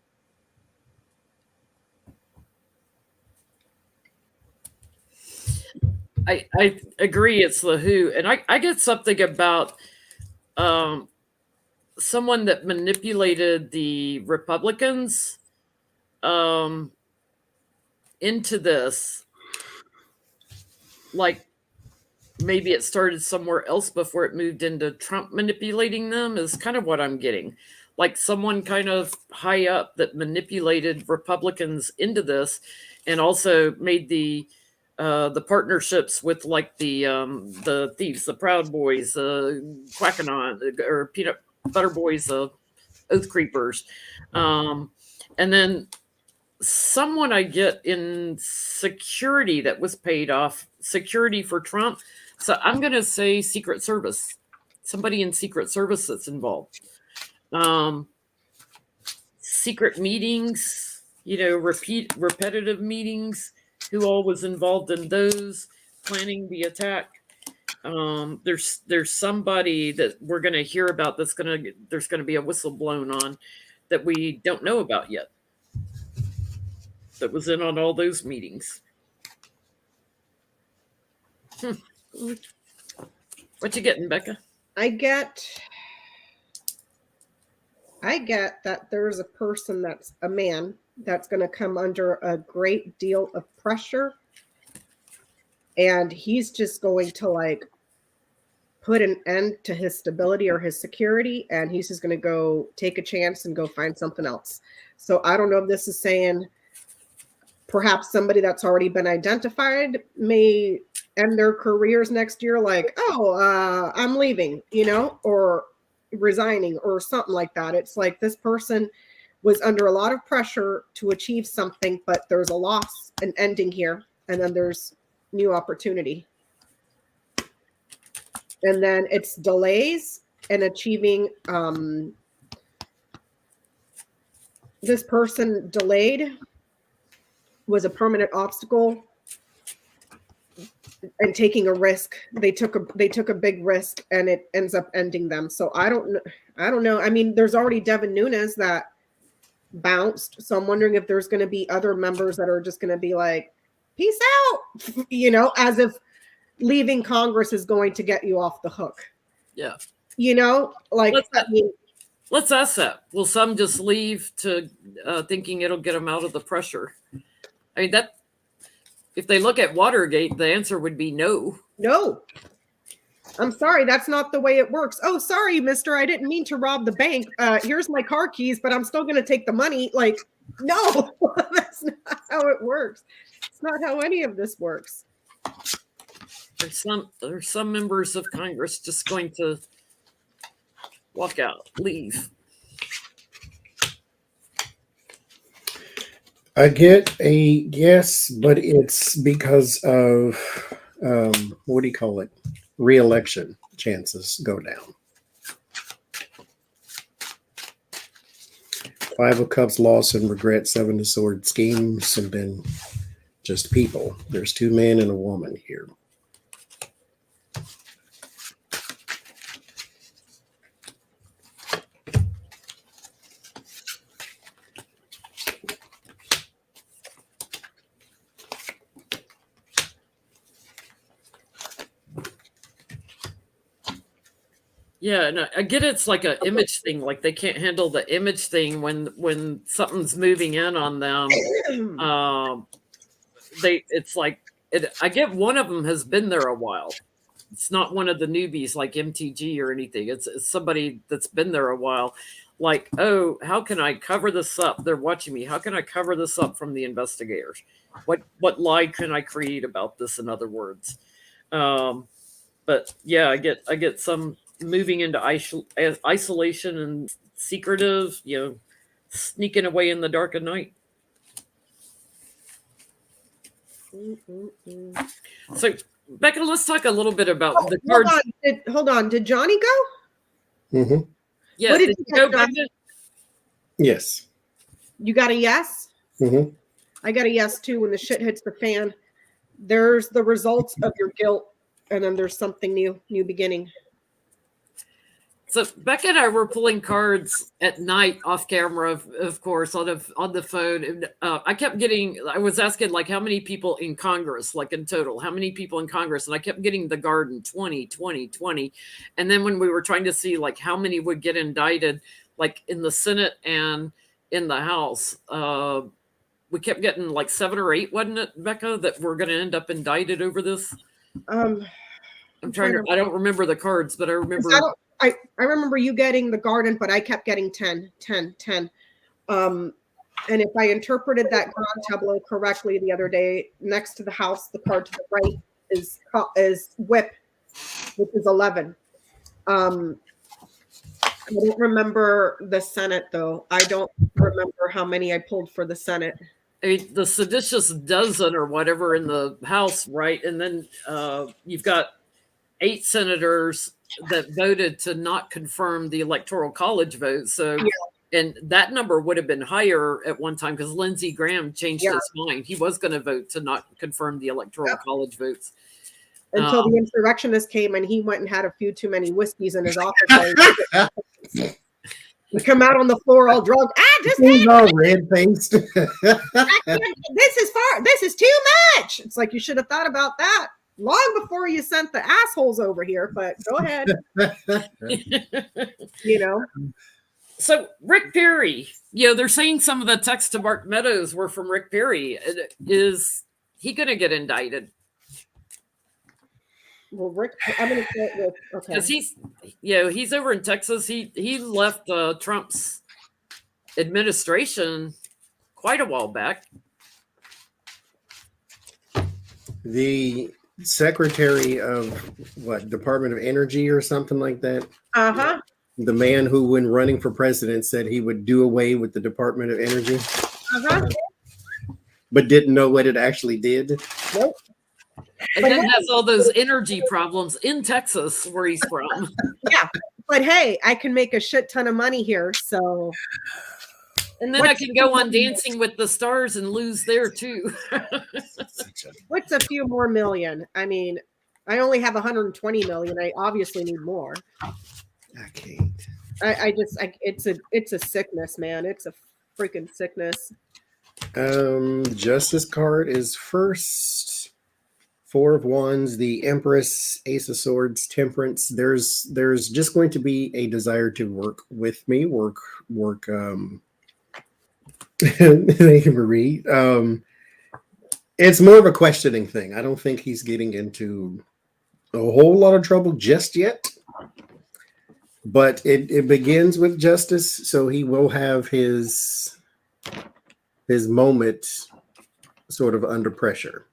I agree, it's the who. And I get something about someone that manipulated the Republicans into this. Like, maybe it started somewhere else before it moved into Trump manipulating them, is kind of what I'm getting. Like someone kind of high up that manipulated Republicans into this, and also made the partnerships with like the thieves, the Proud Boys, Quackanon, or Peanut Butter Boys, Oath Creepers, and then someone I get in security that was paid off, security for Trump. So I'm going to say Secret Service, somebody in Secret Service that's involved. Secret meetings, repetitive meetings, who all was involved in those, planning the attack. There's somebody that we're going to hear about there's going to be a whistle blown on that we don't know about yet, that was in on all those meetings. What you getting, Becca? I get that there's a person, that's a man, that's going to come under a great deal of pressure, and he's just going to like put an end to his stability or his security, and he's just going to go take a chance and go find something else. So I don't know if this is saying perhaps somebody that's already been identified may end their careers next year, like, I'm leaving, or resigning or something like that. It's like this person was under a lot of pressure to achieve something, but there's a loss, an ending here, and then there's new opportunity. And then it's delays and achieving. This person delayed was a permanent obstacle, and taking a risk. They took a big risk, and it ends up ending them. So I don't know. I mean, there's already Devin Nunes that bounced. So I'm wondering if there's going to be other members that are just going to be like, peace out, as if leaving Congress is going to get you off the hook. Yeah. Let's ask that. Will some just leave to thinking it'll get them out of the pressure? I mean, that if they look at Watergate, the answer would be no. No. I'm sorry, that's not the way it works. Oh, sorry, mister, I didn't mean to rob the bank. Here's my car keys, but I'm still going to take the money. Like, no, that's not how it works. It's not how any of this works. There's some members of Congress just going to walk out, leave. I get a yes, but it's because of what do you call it? Re-election chances go down. 5 of Cups, loss and regret. 7 of Swords, schemes, and then just people. There's 2 men and a woman here. Yeah, no, I get it's like an image thing. Like they can't handle the image thing when something's moving in on them. I get one of them has been there a while. It's not one of the newbies like MTG or anything. It's somebody that's been there a while. Like, oh, how can I cover this up? They're watching me. How can I cover this up from the investigators? What lie can I create about this? In other words, but yeah, I get some moving into isolation and secretive, sneaking away in the dark of night. So, Becca, let's talk a little bit about the cards. Hold on. Did Johnny go? Mm-hmm. Yeah. What did you go, Becca? Yes. You got a yes? Mm-hmm. I got a yes too. When the shit hits the fan, there's the results of your guilt, and then there's something new beginning. So Becca and I were pulling cards at night off camera, of course, on the phone. And I was asking like how many people in Congress, like in total, how many people in Congress? And I kept getting the garden 20, 20, 20. And then when we were trying to see like how many would get indicted, like in the Senate and in the House, we kept getting like 7 or 8, wasn't it, Becca, that we're going to end up indicted over this? I don't remember the cards, but I remember. I remember you getting the garden, but I kept getting 10. And if I interpreted that grand tableau correctly the other day, next to the House, the card to the right is whip, which is 11. I don't remember the Senate, though. I don't remember how many I pulled for the Senate. I mean, the seditious dozen or whatever in the House, right? And then you've got 8 senators that voted to not confirm the Electoral College vote. So, and that number would have been higher at one time because Lindsey Graham changed his mind. He was going to vote to not confirm the Electoral College votes. Until the insurrectionists came and he went and had a few too many whiskeys in his office. We come out on the floor all drunk. He's all red-faced. This is too much. It's like you should have thought about that long before you sent the assholes over here, but go ahead. So Rick Perry, they're saying some of the texts to Mark Meadows were from Rick Perry. Is he going to get indicted? Well, Rick, I'm going to say it with, okay. Because he's over in Texas. He left Trump's administration quite a while back. The Secretary of Department of Energy or something like that. Uh-huh. The man who, when running for president, said he would do away with the Department of Energy. Uh-huh. But didn't know what it actually did. Nope. And then has all those energy problems in Texas where he's from. Yeah. But hey, I can make a shit ton of money here. So. And then I can go on Dancing with the Stars and lose there too. What's a few more million? I mean, I only have 120 million. I obviously need more. I can't. It's a sickness, man. It's a freaking sickness. Justice card is first. 4 of Wands, the Empress, Ace of Swords, Temperance. There's just going to be a desire to work with me, work. Thank you, Marie. It's more of a questioning thing. I don't think he's getting into a whole lot of trouble just yet. But it begins with justice, so he will have his moment sort of under pressure.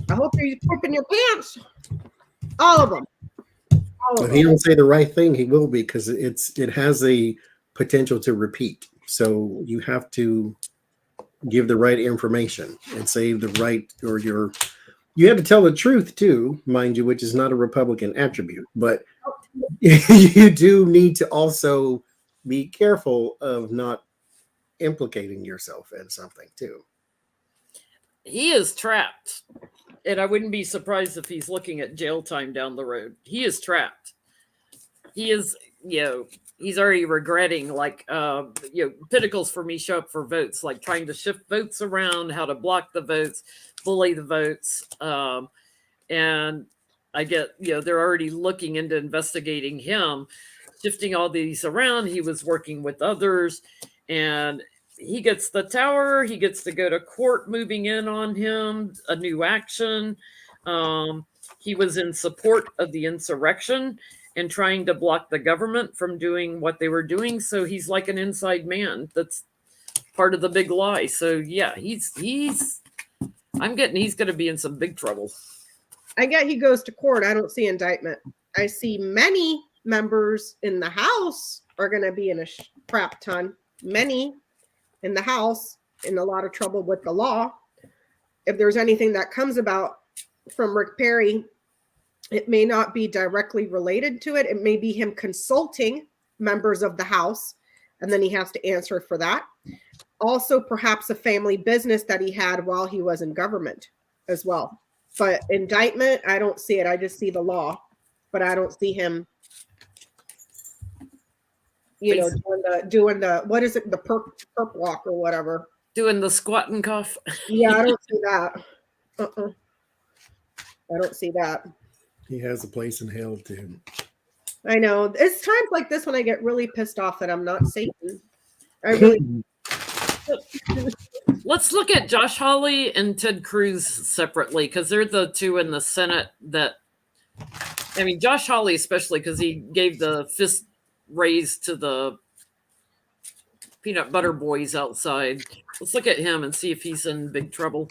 I hope you're pooping your pants. All of them. If he don't say the right thing, he will be, because it has a potential to repeat. So you have to give the right information and say the right, or you have to tell the truth too, mind you, which is not a Republican attribute, but you do need to also be careful of not implicating yourself in something too. He is trapped. And I wouldn't be surprised if he's looking at jail time down the road. He is trapped. He is, he's already regretting, pinnacles for me show up for votes, like trying to shift votes around, how to block the votes, bully the votes. And I get, they're already looking into investigating him, shifting all these around. He was working with others, and he gets the tower. He gets to go to court, moving in on him, a new action. He was in support of the insurrection and trying to block the government from doing what they were doing. So he's like an inside man. That's part of the big lie. So yeah, he's going to be in some big trouble. I get he goes to court. I don't see indictment. I see many members in the House are going to be in a crap ton. Many in the House in a lot of trouble with the law. If there's anything that comes about from Rick Perry, it may not be directly related to it. It may be him consulting members of the House, and then he has to answer for that. Also, perhaps a family business that he had while he was in government as well. But indictment, I don't see it. I just see the law. but I don't see him, you know, doing the what is it, the perp walk or whatever. Doing the squat and cough. Yeah, I don't see that. I don't see that. He has a place in hell too. I know. It's times like this when I get really pissed off that I'm not Satan. I really. Let's look at Josh Hawley and Ted Cruz separately, because they're the two in the Senate that, I mean, Josh Hawley especially, because he gave the fist raise to the peanut butter boys outside. Let's look at him and see if he's in big trouble.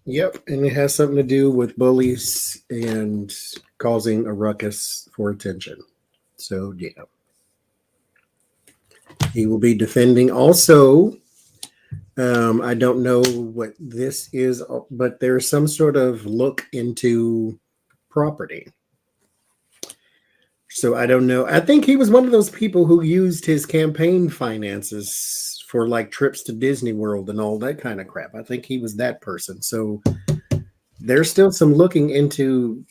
Yep, and it has something to do with bullies and causing a ruckus for attention. So, yeah. He will be defending. Also, I don't know what this is, but there's some sort of look into property. So I don't know. I think he was one of those people who used his campaign finances for like trips to Disney World and all that kind of crap. I think he was that person. So there's still some looking into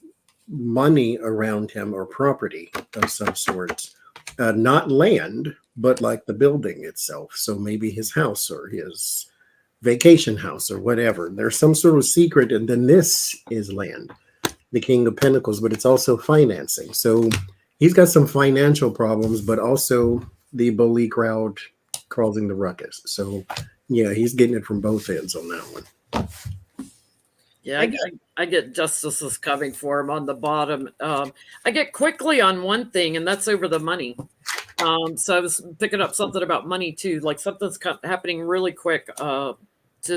money around him or property of some sort. Not land, but like the building itself. So maybe his house or his vacation house or whatever. There's some sort of secret, and then this is land, the King of Pentacles, but it's also financing. So he's got some financial problems, but also the bully crowd causing the ruckus. So yeah, he's getting it from both ends on that one. Yeah, I get justice is coming for him on the bottom. I get quickly on one thing, and that's over the money. So I was picking up something about money too, like something's happening really quick to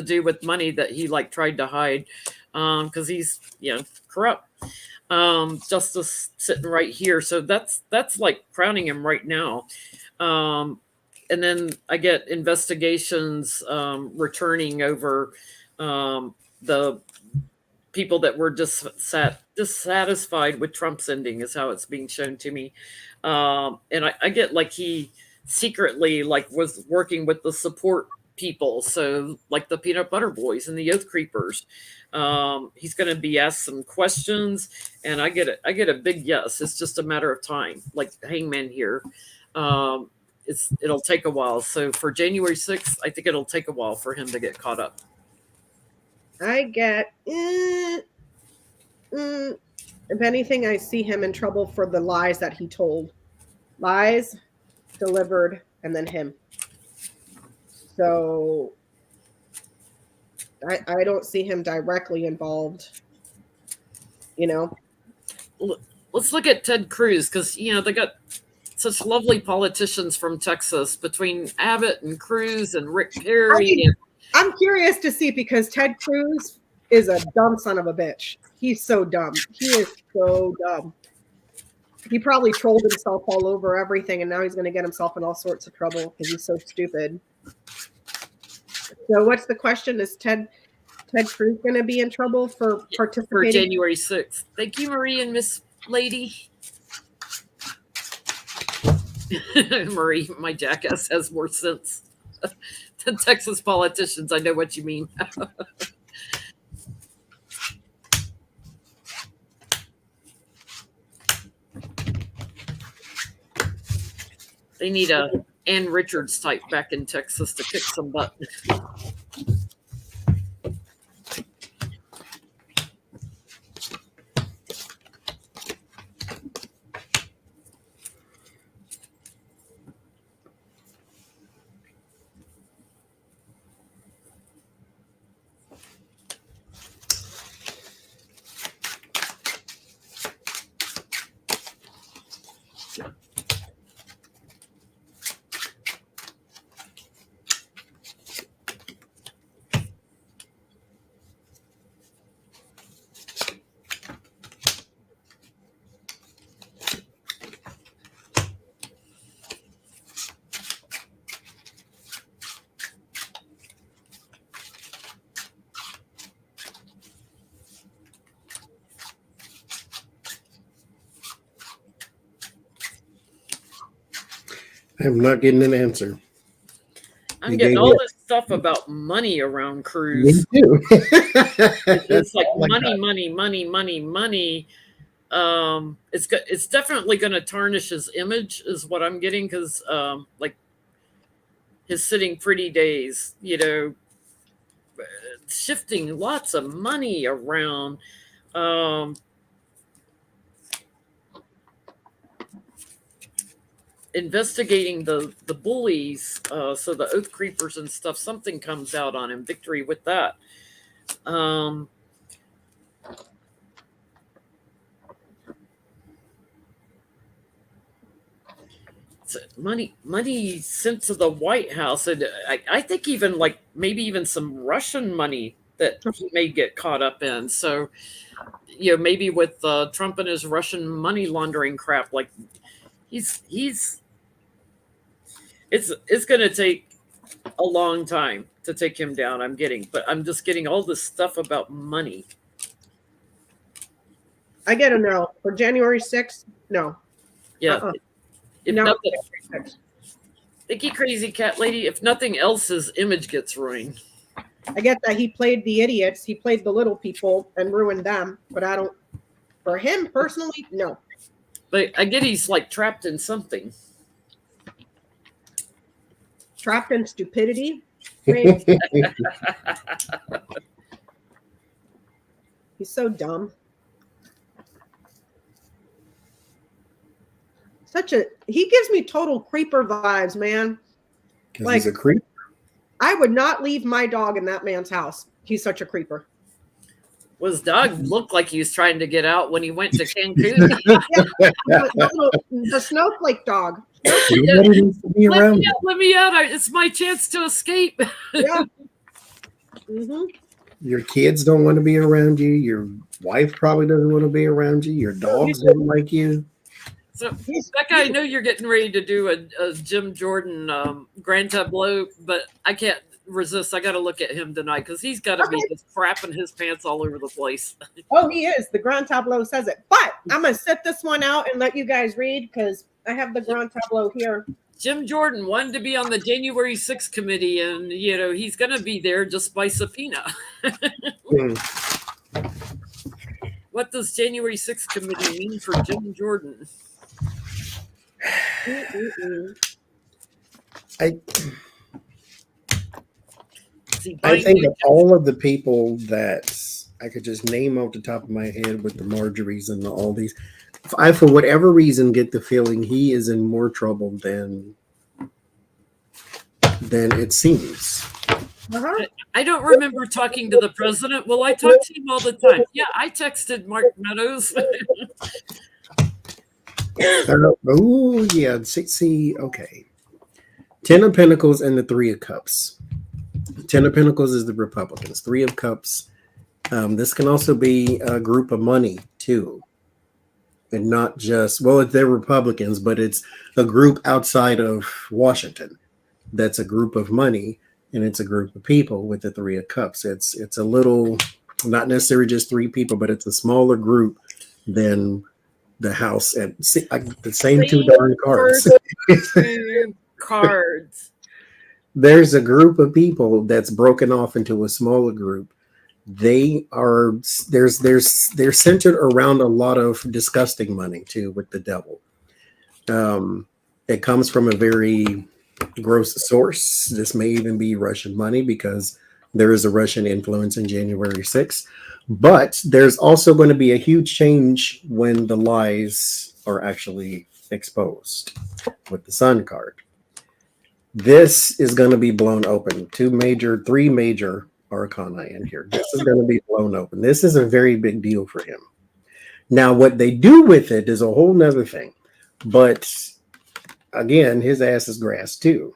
do with money that he like tried to hide because he's corrupt. Justice sitting right here, so that's like crowning him right now. And then I get investigations returning over the people that were dissatisfied with Trump's ending is how it's being shown to me. And I get like he secretly like was working with the support people. So like the peanut butter boys and the Oath Creepers. He's going to be asked some questions and I get a big yes. It's just a matter of time. Like Hangman here. It'll take a while. So for January 6th, I think it'll take a while for him to get caught up. I get, if anything, I see him in trouble for the lies that he told. Lies, delivered, and then him. So I don't see him directly involved, Let's look at Ted Cruz because, they got such lovely politicians from Texas between Abbott and Cruz and Rick Perry. I'm curious to see because Ted Cruz is a dumb son of a bitch. He's so dumb. He is so dumb. He probably trolled himself all over everything, and now he's going to get himself in all sorts of trouble because he's so stupid. So what's the question? Is Ted Cruz going to be in trouble for participating? For January 6th. Thank you, Marie and Miss Lady. Marie, my jackass has more sense than Texas politicians. I know what you mean. They need a Ann Richards type back in Texas to kick some butt. I'm not getting an answer. I'm You getting gave all me- this stuff about money around Me Cruz. too. It's like all I money, got. money, money, money, money. It's definitely going to tarnish his image, is what I'm getting, because like his sitting pretty days, shifting lots of money around. Investigating the bullies, so the oath creepers and stuff, something comes out on him. Victory with that. Money sent to the White House, and I think even like maybe even some Russian money that he may get caught up in. So maybe with Trump and his Russian money laundering crap, like it's going to take a long time to take him down. But I'm just getting all this stuff about money. I get a no for January 6th. No. Yeah. If No. nothing, Icky Crazy Cat Lady, if nothing else, his image gets ruined. I get that he played the idiots, he played the little people and ruined them, but I don't. For him personally, no. But I get he's like trapped in something. Trapped in stupidity. He's so dumb. He gives me total creeper vibes, man. Because he's a creep. I would not leave my dog in that man's house. He's such a creeper. Well, his dog looked like he was trying to get out when he went to Cancun. The snowflake dog. Nobody needs to be around you. Let me out. It's my chance to escape. Yeah. Mm-hmm. Your kids don't want to be around you. Your wife probably doesn't want to be around you. Your dogs don't like you. So, Becca, I know you're getting ready to do a Jim Jordan Grand Tableau, but I can't resist. I got to look at him tonight because he's got to be just crapping his pants all over the place. Oh, he is. The Grand Tableau says it. But I'm going to sit this one out and let you guys read because I have the Grand Tableau here. Jim Jordan wanted to be on the January 6th committee, and, he's going to be there just by subpoena. What does January 6th committee mean for Jim Jordan? I think of all of the people that I could just name off the top of my head with the Marjories and all these, I, for whatever reason, get the feeling he is in more trouble than it seems. Uh-huh. I don't remember talking to the president. Well, I talk to him all the time. Yeah, I texted Mark Meadows. Oh, yeah. See, okay. 10 of Pentacles and the 3 of Cups. 10 of Pentacles is the Republicans. 3 of Cups. This can also be a group of money, too. And not just, well, they're Republicans, but it's a group outside of Washington. That's a group of money, and it's a group of people with the 3 of Cups. It's a little, not necessarily just 3 people, but it's a smaller group than the house and the same 2 darn cards. There's a group of people that's broken off into a smaller group. They're centered around a lot of disgusting money too with the devil. It comes from a very gross source. This may even be Russian money because there is a Russian influence in January 6th. But there's also going to be a huge change when the lies are actually exposed with the Sun card. This is going to be blown open. 3 major arcana in here. This is going to be blown open. This is a very big deal for him. Now, what they do with it is a whole nother thing. But again, his ass is grass too.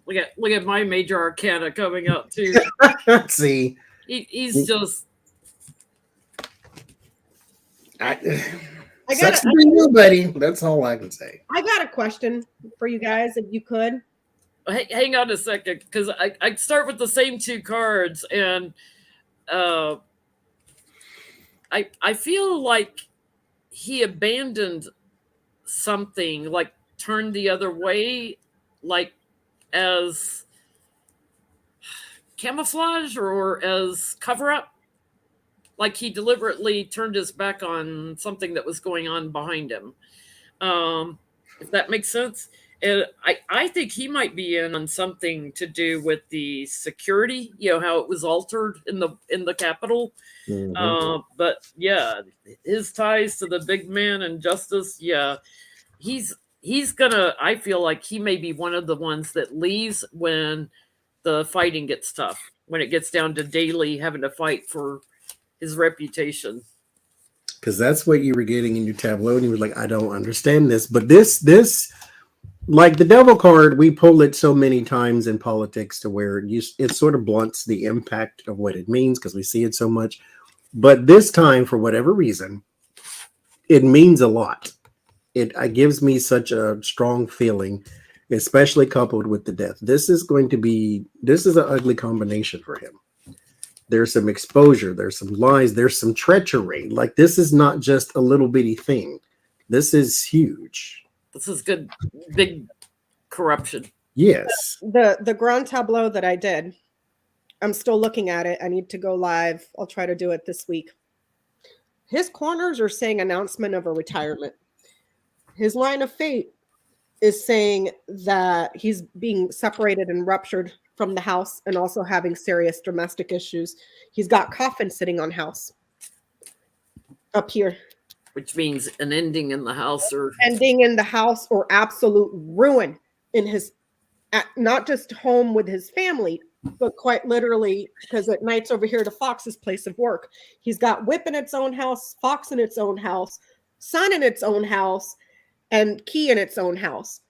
Look at my major arcana coming up too. See, he's just. Sucks to be you, buddy. That's all I can say. I got a question for you guys, if you could. Hang on a second, because I start with the same 2 cards, and I feel like he abandoned something, like turned the other way, like as camouflage or as cover up. Like he deliberately turned his back on something that was going on behind him. If that makes sense. I think he might be in on something to do with the security, how it was altered in the Capitol. Mhm. But yeah, his ties to the big man and justice, yeah, he's gonna, I feel like he may be one of the ones that leaves when the fighting gets tough, when it gets down to daily having to fight for his reputation. Because that's what you were getting in your tableau, and you were like, I don't understand this. But this, like the devil card, we pull it so many times in politics to where it sort of blunts the impact of what it means because we see it so much. But this time, for whatever reason, it means a lot. It gives me such a strong feeling, especially coupled with the death. This is an ugly combination for him. There's some exposure, there's some lies, there's some treachery. Like this is not just a little bitty thing. This is huge. This is good, big corruption. Yes. The grand tableau that I did, I'm still looking at it. I need to go live. I'll try to do it this week. His corners are saying announcement of a retirement. His line of fate is saying that he's being separated and ruptured from the house and also having serious domestic issues. He's got coffin sitting on house up here. Which means an ending in the house or ending in the house or absolute ruin in his, not just home with his family, but quite literally, because at nights over here to Fox's place of work, he's got Whip in its own house, Fox in its own house, Son in its own house, and Key in its own house.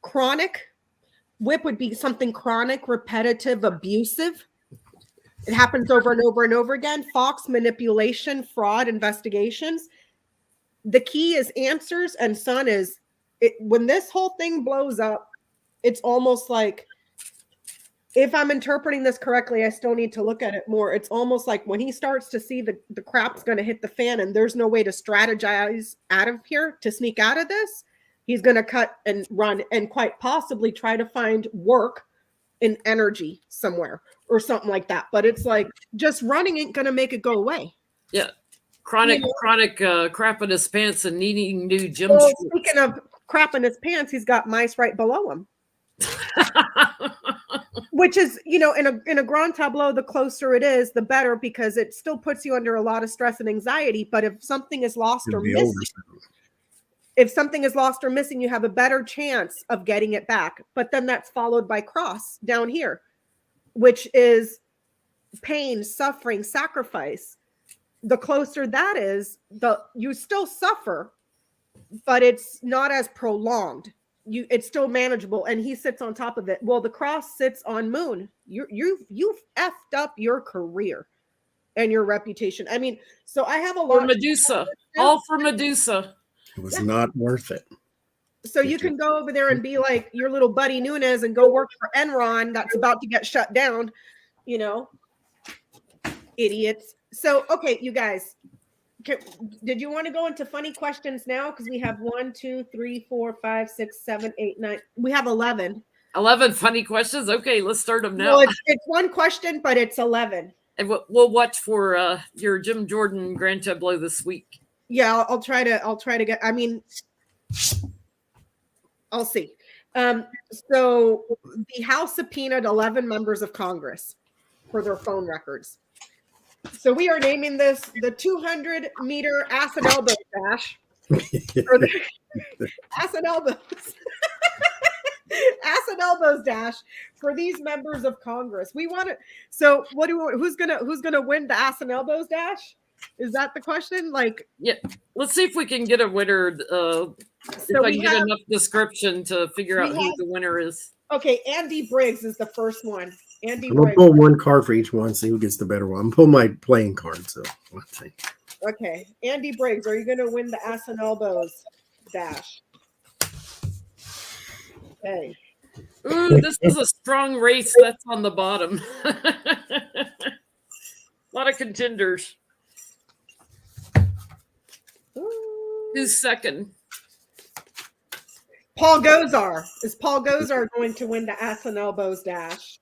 Chronic. Whip would be something chronic, repetitive, abusive. It happens over and over and over again. Fox, manipulation, fraud, investigations. The Key is answers, and Son is it. When this whole thing blows up, it's almost like, if I'm interpreting this correctly, I still need to look at it more. It's almost like when he starts to see the crap's going to hit the fan and there's no way to strategize out of here, to sneak out of this, he's going to cut and run and quite possibly try to find work in energy somewhere or something like that. But it's like just running ain't going to make it go away. Yeah. Chronic crap in his pants and needing new gym well, shorts. Speaking of crap in his pants, he's got mice right below him. Which is, in a grand tableau, the closer it is, the better, because it still puts you under a lot of stress and anxiety. But if something is lost or missing, you have a better chance of getting it back. But then that's followed by cross down here, which is pain, suffering, sacrifice. The closer that is, you still suffer, but it's not as prolonged. It's still manageable, and he sits on top of it. Well, the cross sits on Moon. You've effed up your career and your reputation. I mean, so I have a lot for Medusa. All for Medusa. It was not worth it. So you can go over there and be like your little buddy Nunes and go work for Enron that's about to get shut down, idiots. So, okay, you guys, did you want to go into funny questions now? Because we have 1, 2, 3, 4, 5, 6, 7, 8, 9. We have 11. 11 funny questions. Okay, let's start them now. Well, it's one question, but it's 11. And we'll watch for your Jim Jordan Grand Tableau this week. Yeah, I'll try to get. I mean, I'll see. So the House subpoenaed 11 members of Congress for their phone records. So we are naming this the 200-meter ass and elbow dash. Ass and elbows. Ass and elbows dash for these members of Congress. We want to. So what do we want? Who's gonna win the ass and elbows dash? Is that the question? Like, yeah. Let's see if we can get a winner. If I can get enough description to figure out who the winner is. Okay, Andy Briggs is the first one. I'm going to pull one card for each one, see who gets the better one. I'm pull my playing card, so let's see. Okay, Andy Briggs, are you going to win the ass and elbows dash? Okay. Ooh, this is a strong race. That's on the bottom. A lot of contenders. Ooh. Who's second? Paul Gozar. Is Paul Gozar going to win the ass and elbows dash?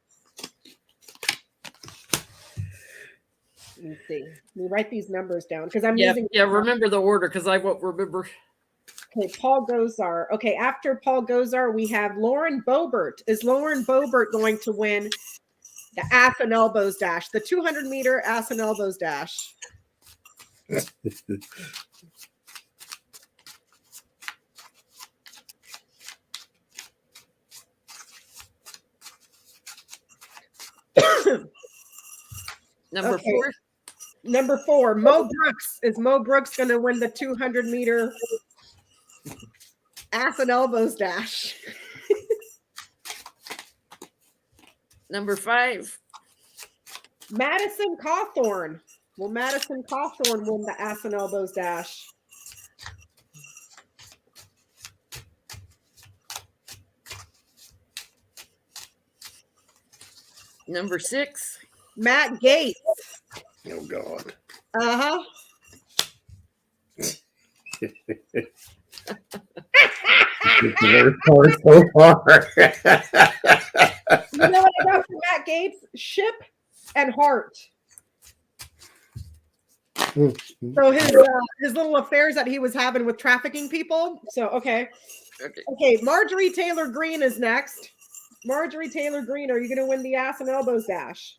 Let me see. Let me write these numbers down because I'm using. Yeah, remember the order because I won't remember. Okay, Paul Gozar. Okay, after Paul Gozar, we have Lauren Boebert. Is Lauren Boebert going to win the ass and elbows dash, the 200-meter ass and elbows dash? Number 4. Number 4, Mo Brooks. Is Mo Brooks going to win the 200-meter ass and elbows dash? Number 5. Madison Cawthorn. Will Madison Cawthorn win the ass and elbows dash? Number 6. Matt Gates. Oh God. Uh-huh. It's the worst part so far. You know what I got for Matt Gates? Ship and heart. So his little affairs that he was having with trafficking people. So okay. Marjorie Taylor Greene is next. Marjorie Taylor Greene, are you going to win the ass and elbows dash?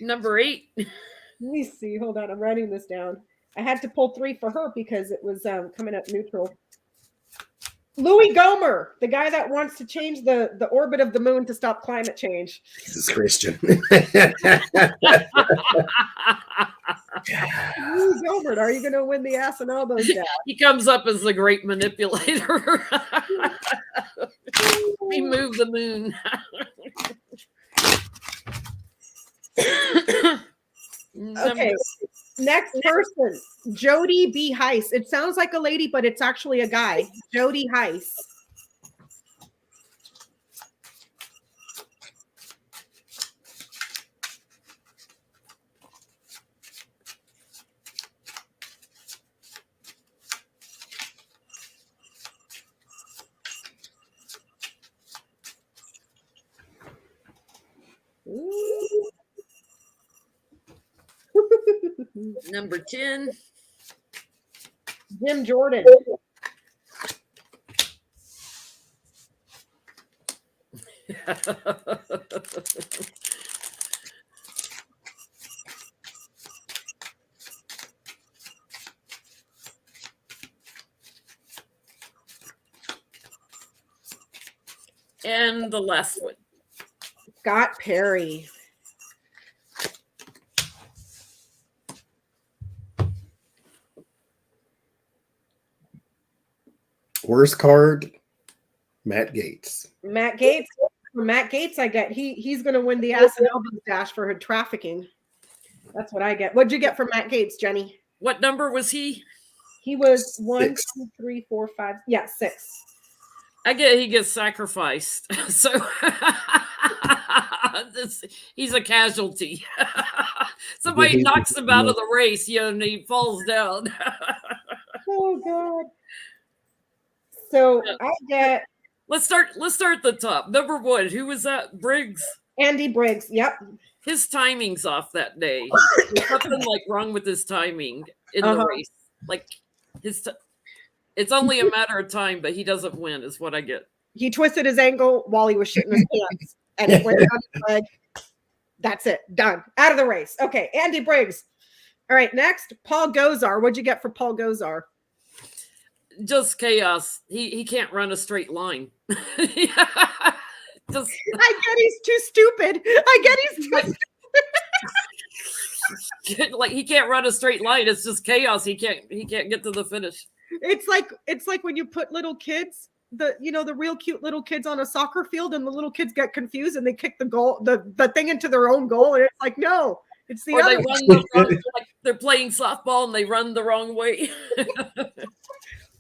Number 8. Let me see. Hold on. I'm writing this down. I had to pull 3 for her because it was coming up neutral. Louis Gohmert, the guy that wants to change the orbit of the moon to stop climate change. Jesus Christian. Louis Gohmert, are you going to win the ass and elbows dash? He comes up as the great manipulator. We move the moon. Okay, next person, Jody B. Heiss. It sounds like a lady, but it's actually a guy. Jody Heiss. Number 10. Jim Jordan. And the last one. Scott Perry. Worst card, Matt Gates. Matt Gates. For Matt Gates, I get he's going to win the ass and elbows dash for her trafficking. That's what I get. What'd you get for Matt Gates, Jenny? What number was he? He was 1, 6. 2, 3, 4, 5. Yeah, 6. He gets sacrificed. So he's a casualty. Somebody knocks him out of the race, and he falls down. Oh God. So I get. Let's start at the top. Number 1. Who was that? Briggs. Andy Briggs. Yep. His timing's off that day. There's something wrong with his timing in the race. It's only a matter of time, but he doesn't win, is what I get. He twisted his ankle while he was shitting his pants, and it went down his leg. That's it. Done. Out of the race. Okay, Andy Briggs. All right, next, Paul Gozar. What'd you get for Paul Gozar? Just chaos. He can't run a straight line. I get he's too stupid. I get he's too stupid. He can't run a straight line. It's just chaos. He can't get to the finish. It's like when you put little kids, the real cute little kids on a soccer field, and the little kids get confused and they kick the goal, the thing into their own goal, and it's like, no, it's the other. They run they're playing softball and they run the wrong way.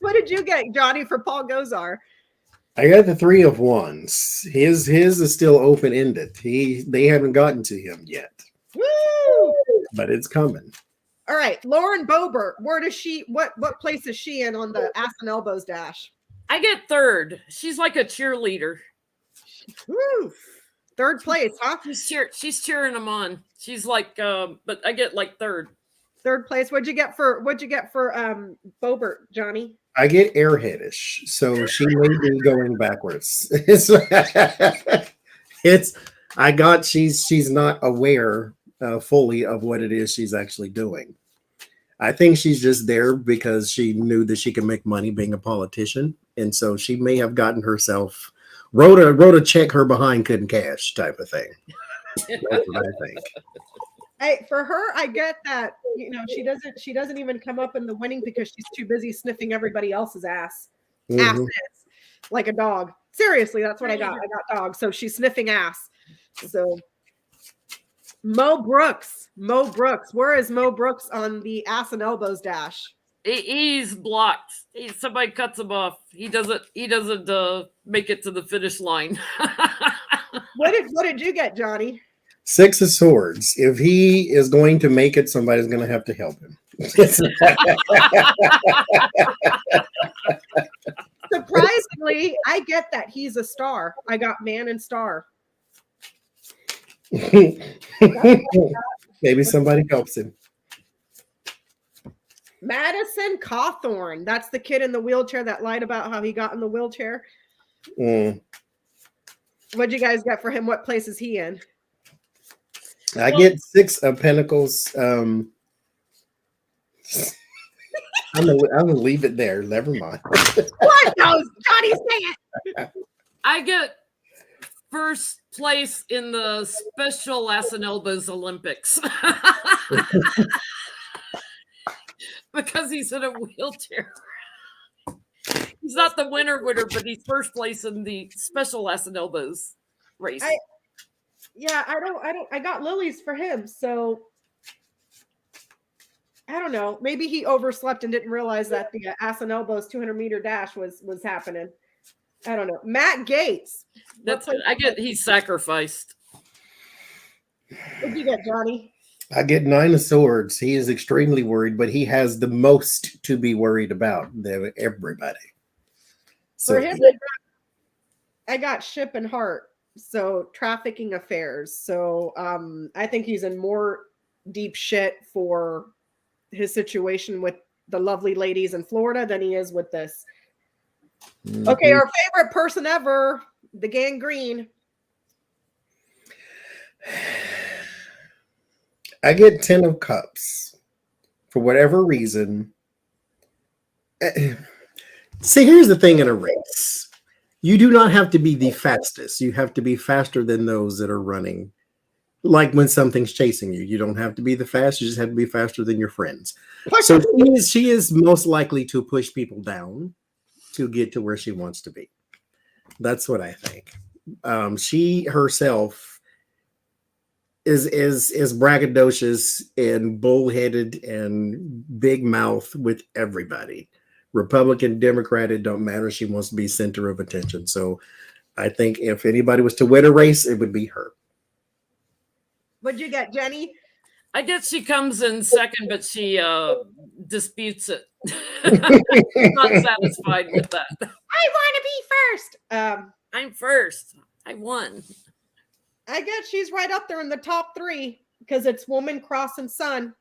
What did you get, Johnny, for Paul Gozar? I got the 3 of Wands. His is still open ended. They haven't gotten to him yet. Woo! But it's coming. All right, Lauren Boebert. Where does she? What place is she in on the ass and elbows dash? I get 3rd. She's like a cheerleader. Woo! 3rd place, huh? She's cheering them on. She's like, but I get like 3rd. 3rd place. What'd you get for Boebert, Johnny? I get airheadish, so she may be going backwards. She's not aware fully of what it is she's actually doing. I think she's just there because she knew that she could make money being a politician, and so she may have gotten herself wrote a check her behind couldn't cash type of thing. That's what I think. For her, I get that, she doesn't even come up in the winning because she's too busy sniffing everybody else's ass. Mhm. Asses, like a dog. Seriously, that's what I got. I got dog. So she's sniffing ass. So Mo Brooks. Where is Mo Brooks on the ass and elbows dash? He's blocked. Somebody cuts him off. He doesn't make it to the finish line. What did you get, Johnny? 6 of Swords. If he is going to make it, somebody's going to have to help him. Surprisingly, I get that he's a star. I got man and star. Maybe somebody helps him. Madison Cawthorn. That's the kid in the wheelchair that lied about how he got in the wheelchair. Mm. What'd you guys get for him? What place is he in? I get 6 of Pentacles. I'm gonna leave it there. Never mind. What? No, Johnny, say it. I get 1st place in the special ass and elbows Olympics. Because he's in a wheelchair. He's not the winner, but he's 1st place in the special ass and elbows race. I got lilies for him, so I don't know. Maybe he overslept and didn't realize that the ass and elbows 200-meter dash was happening. I don't know. Matt Gates. He's sacrificed. What'd you get, Johnny? I get 9 of Swords. He is extremely worried, but he has the most to be worried about than everybody. So For him, I got ship and heart. So trafficking affairs. So I think he's in more deep shit for his situation with the lovely ladies in Florida than he is with this. Mm-hmm. Okay, our favorite person ever, the gangrene. I get 10 of Cups. For whatever reason. See, here's the thing in a race. You do not have to be the fastest. You have to be faster than those that are running. Like when something's chasing you. You don't have to be the fastest. You just have to be faster than your friends. So she is most likely to push people down to get to where she wants to be. That's what I think. She herself is braggadocious and bullheaded and big mouth with everybody. Republican, Democrat, it don't matter. She wants to be center of attention. So I think if anybody was to win a race, it would be her. What'd you get, Jenny? I guess she comes in 2nd, but she disputes it. Not satisfied with that. I want to be 1st. I'm 1st. I won. I guess she's right up there in the top 3 because it's woman, cross, and sun.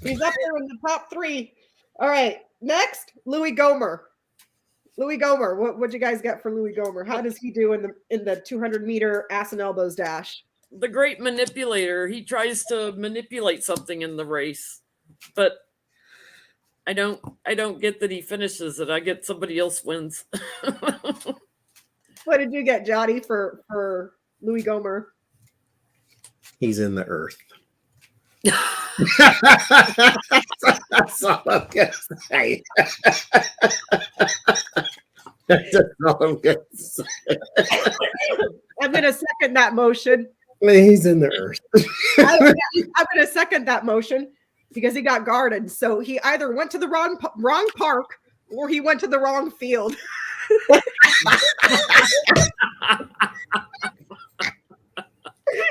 He's up there in the top 3. All right, next, Louis Gomer. What'd you guys get for Louis Gomer? How does he do in the 200-meter ass and elbows dash? The great manipulator. He tries to manipulate something in the race, but I don't get that he finishes it. I get somebody else wins. What did you get, Johnny, for Louis Gomer? He's in the earth. That's all I'm gonna say. That's all I'm gonna say. I'm gonna second that motion. He's in the earth. I'm gonna second that motion. because he got guarded. So he either went to the wrong park or he went to the wrong field.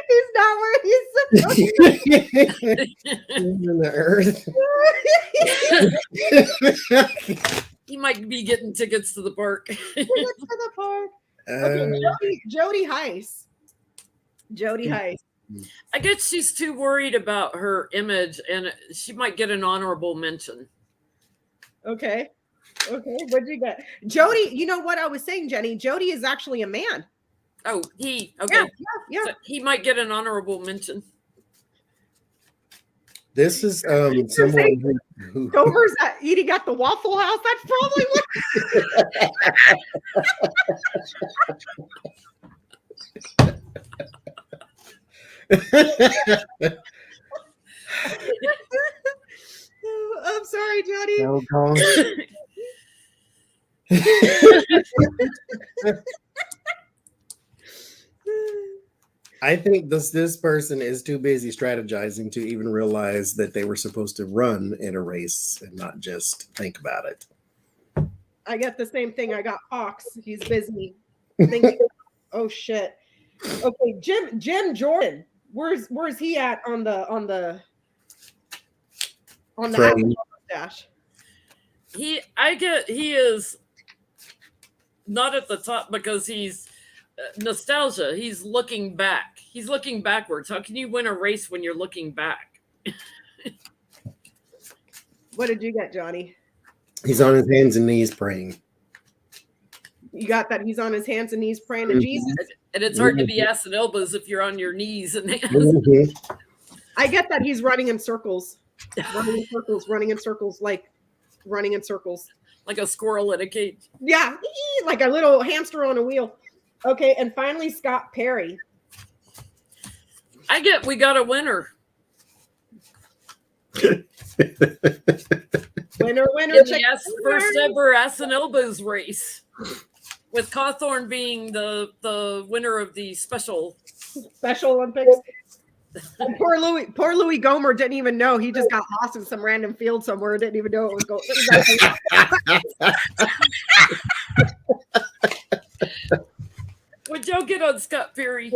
He's not where he's supposed to be. In the earth. He might be getting tickets to the park. Tickets to the park. Okay, Jody Heiss. Jody Heiss. I guess she's too worried about her image, and she might get an honorable mention. Okay. What'd you get? Jody, you know what I was saying, Jenny? Jody is actually a man. Oh, okay. Yeah. So he might get an honorable mention. This is someone who Dover's eating at the Waffle House. That's probably what. I'm sorry, Jody. No, Colin. I think this person is too busy strategizing to even realize that they were supposed to run in a race and not just think about it. I get the same thing. I got Fox. He's busy thinking. Oh shit. Okay, Jim Jordan. Where's he at on the dash? He is not at the top because he's nostalgia. He's looking back. He's looking backwards. How can you win a race when you're looking back? What did you get, Johnny? He's on his hands and knees praying. You got that? He's on his hands and knees praying to Jesus. And it's hard to be ass and elbows if you're on your knees and hands. Mm-hmm. I get that he's running in circles, running in circles, like a squirrel in a cage. Yeah, like a little hamster on a wheel. Okay, and finally, Scott Perry. We got a winner. Winner. In the first ever ass and elbows race, with Cawthorn being the winner of the Special Olympics. And poor Louis Gomer didn't even know. He just got lost in some random field somewhere. Didn't even know it was going. What'd y'all get on Scott Perry?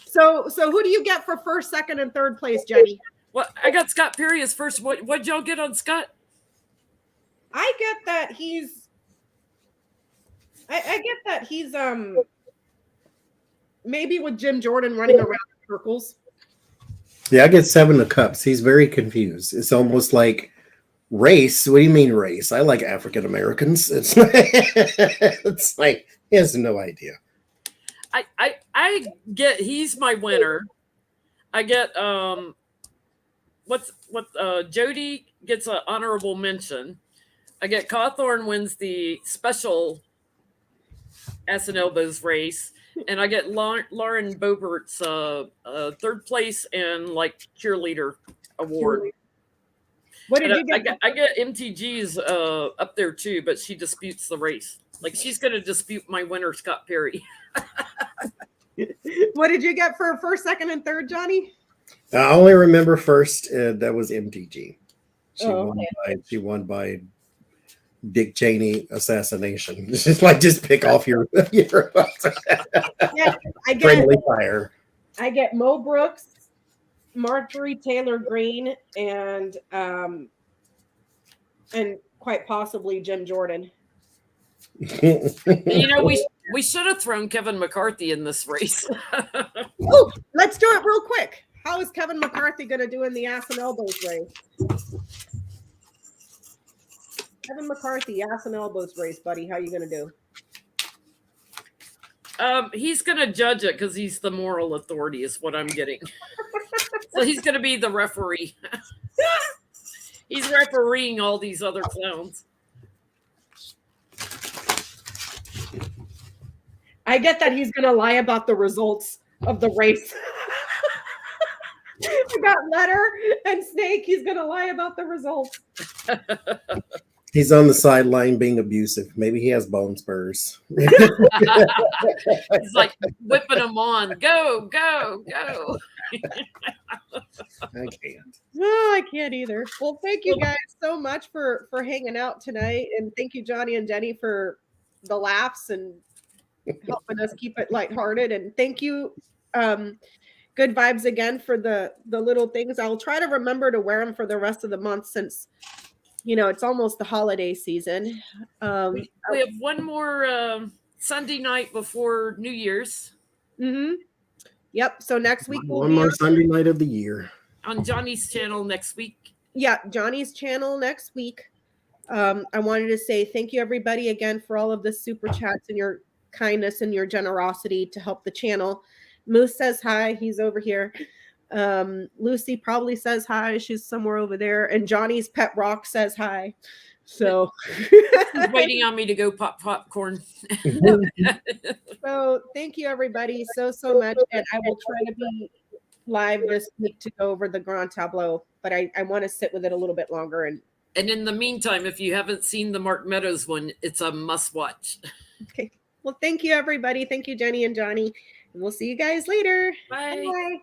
So who do you get for first, second, and third place, Jenny? Well, I got Scott Perry as first. What'd y'all get on Scott? I get that he's. I get that he's maybe with Jim Jordan running around in circles. Yeah, I get 7 of cups. He's very confused. It's almost like race. What do you mean race? I like African Americans. It's like he has no idea. I get he's my winner. I get Jody gets an honorable mention. I get Cawthorn wins the special ass and elbows race, and I get Lauren Bobert's third place and like cheerleader award. What did you get? I get MTG's up there too, but she disputes the race. Like she's going to dispute my winner, Scott Perry. What did you get for first, second, and third, Johnny? I only remember first. That was MTG. She won by Dick Cheney assassination. Just pick off your Yeah, friendly fire. I get Mo Brooks, Marjorie Taylor Greene, and quite possibly Jim Jordan. You know, we should have thrown Kevin McCarthy in this race. Oh, let's do it real quick. How is Kevin McCarthy going to do in the ass and elbows race? Kevin McCarthy, ass and elbows race, buddy. How you going to do? He's going to judge it because he's the moral authority is what I'm getting. So he's going to be the referee. He's refereeing all these other clowns. I get that he's going to lie about the results of the race. We got Letter and Snake. He's going to lie about the results. He's on the sideline being abusive. Maybe he has bone spurs. He's like whipping them on. Go, go, go. I can't. Oh, I can't either. Well, thank you guys so much for hanging out tonight, and thank you, Johnny and Jenny, for the laughs and helping us keep it lighthearted. And thank you, Good Vibes, again for the little things. I'll try to remember to wear them for the rest of the month, since it's almost the holiday season. We have one more Sunday night before New Year's. Mm-hmm. Yep. So next week One more Sunday night of the year on Johnny's channel next week. Yeah, Johnny's channel next week. I wanted to say thank you, everybody, again for all of the super chats and your kindness and your generosity to help the channel. Moose says hi. He's over here. Lucy probably says hi. She's somewhere over there. And Johnny's pet rock says hi. So he's waiting on me to go pop popcorn. So thank you, everybody, so much. And I will try to be live this week to go over the Grand Tableau, but I want to sit with it a little bit longer. And in the meantime, if you haven't seen the Mark Meadows one, it's a must watch. Okay. Well, thank you, everybody. Thank you, Jenny and Johnny. And we'll see you guys later. Bye. Bye.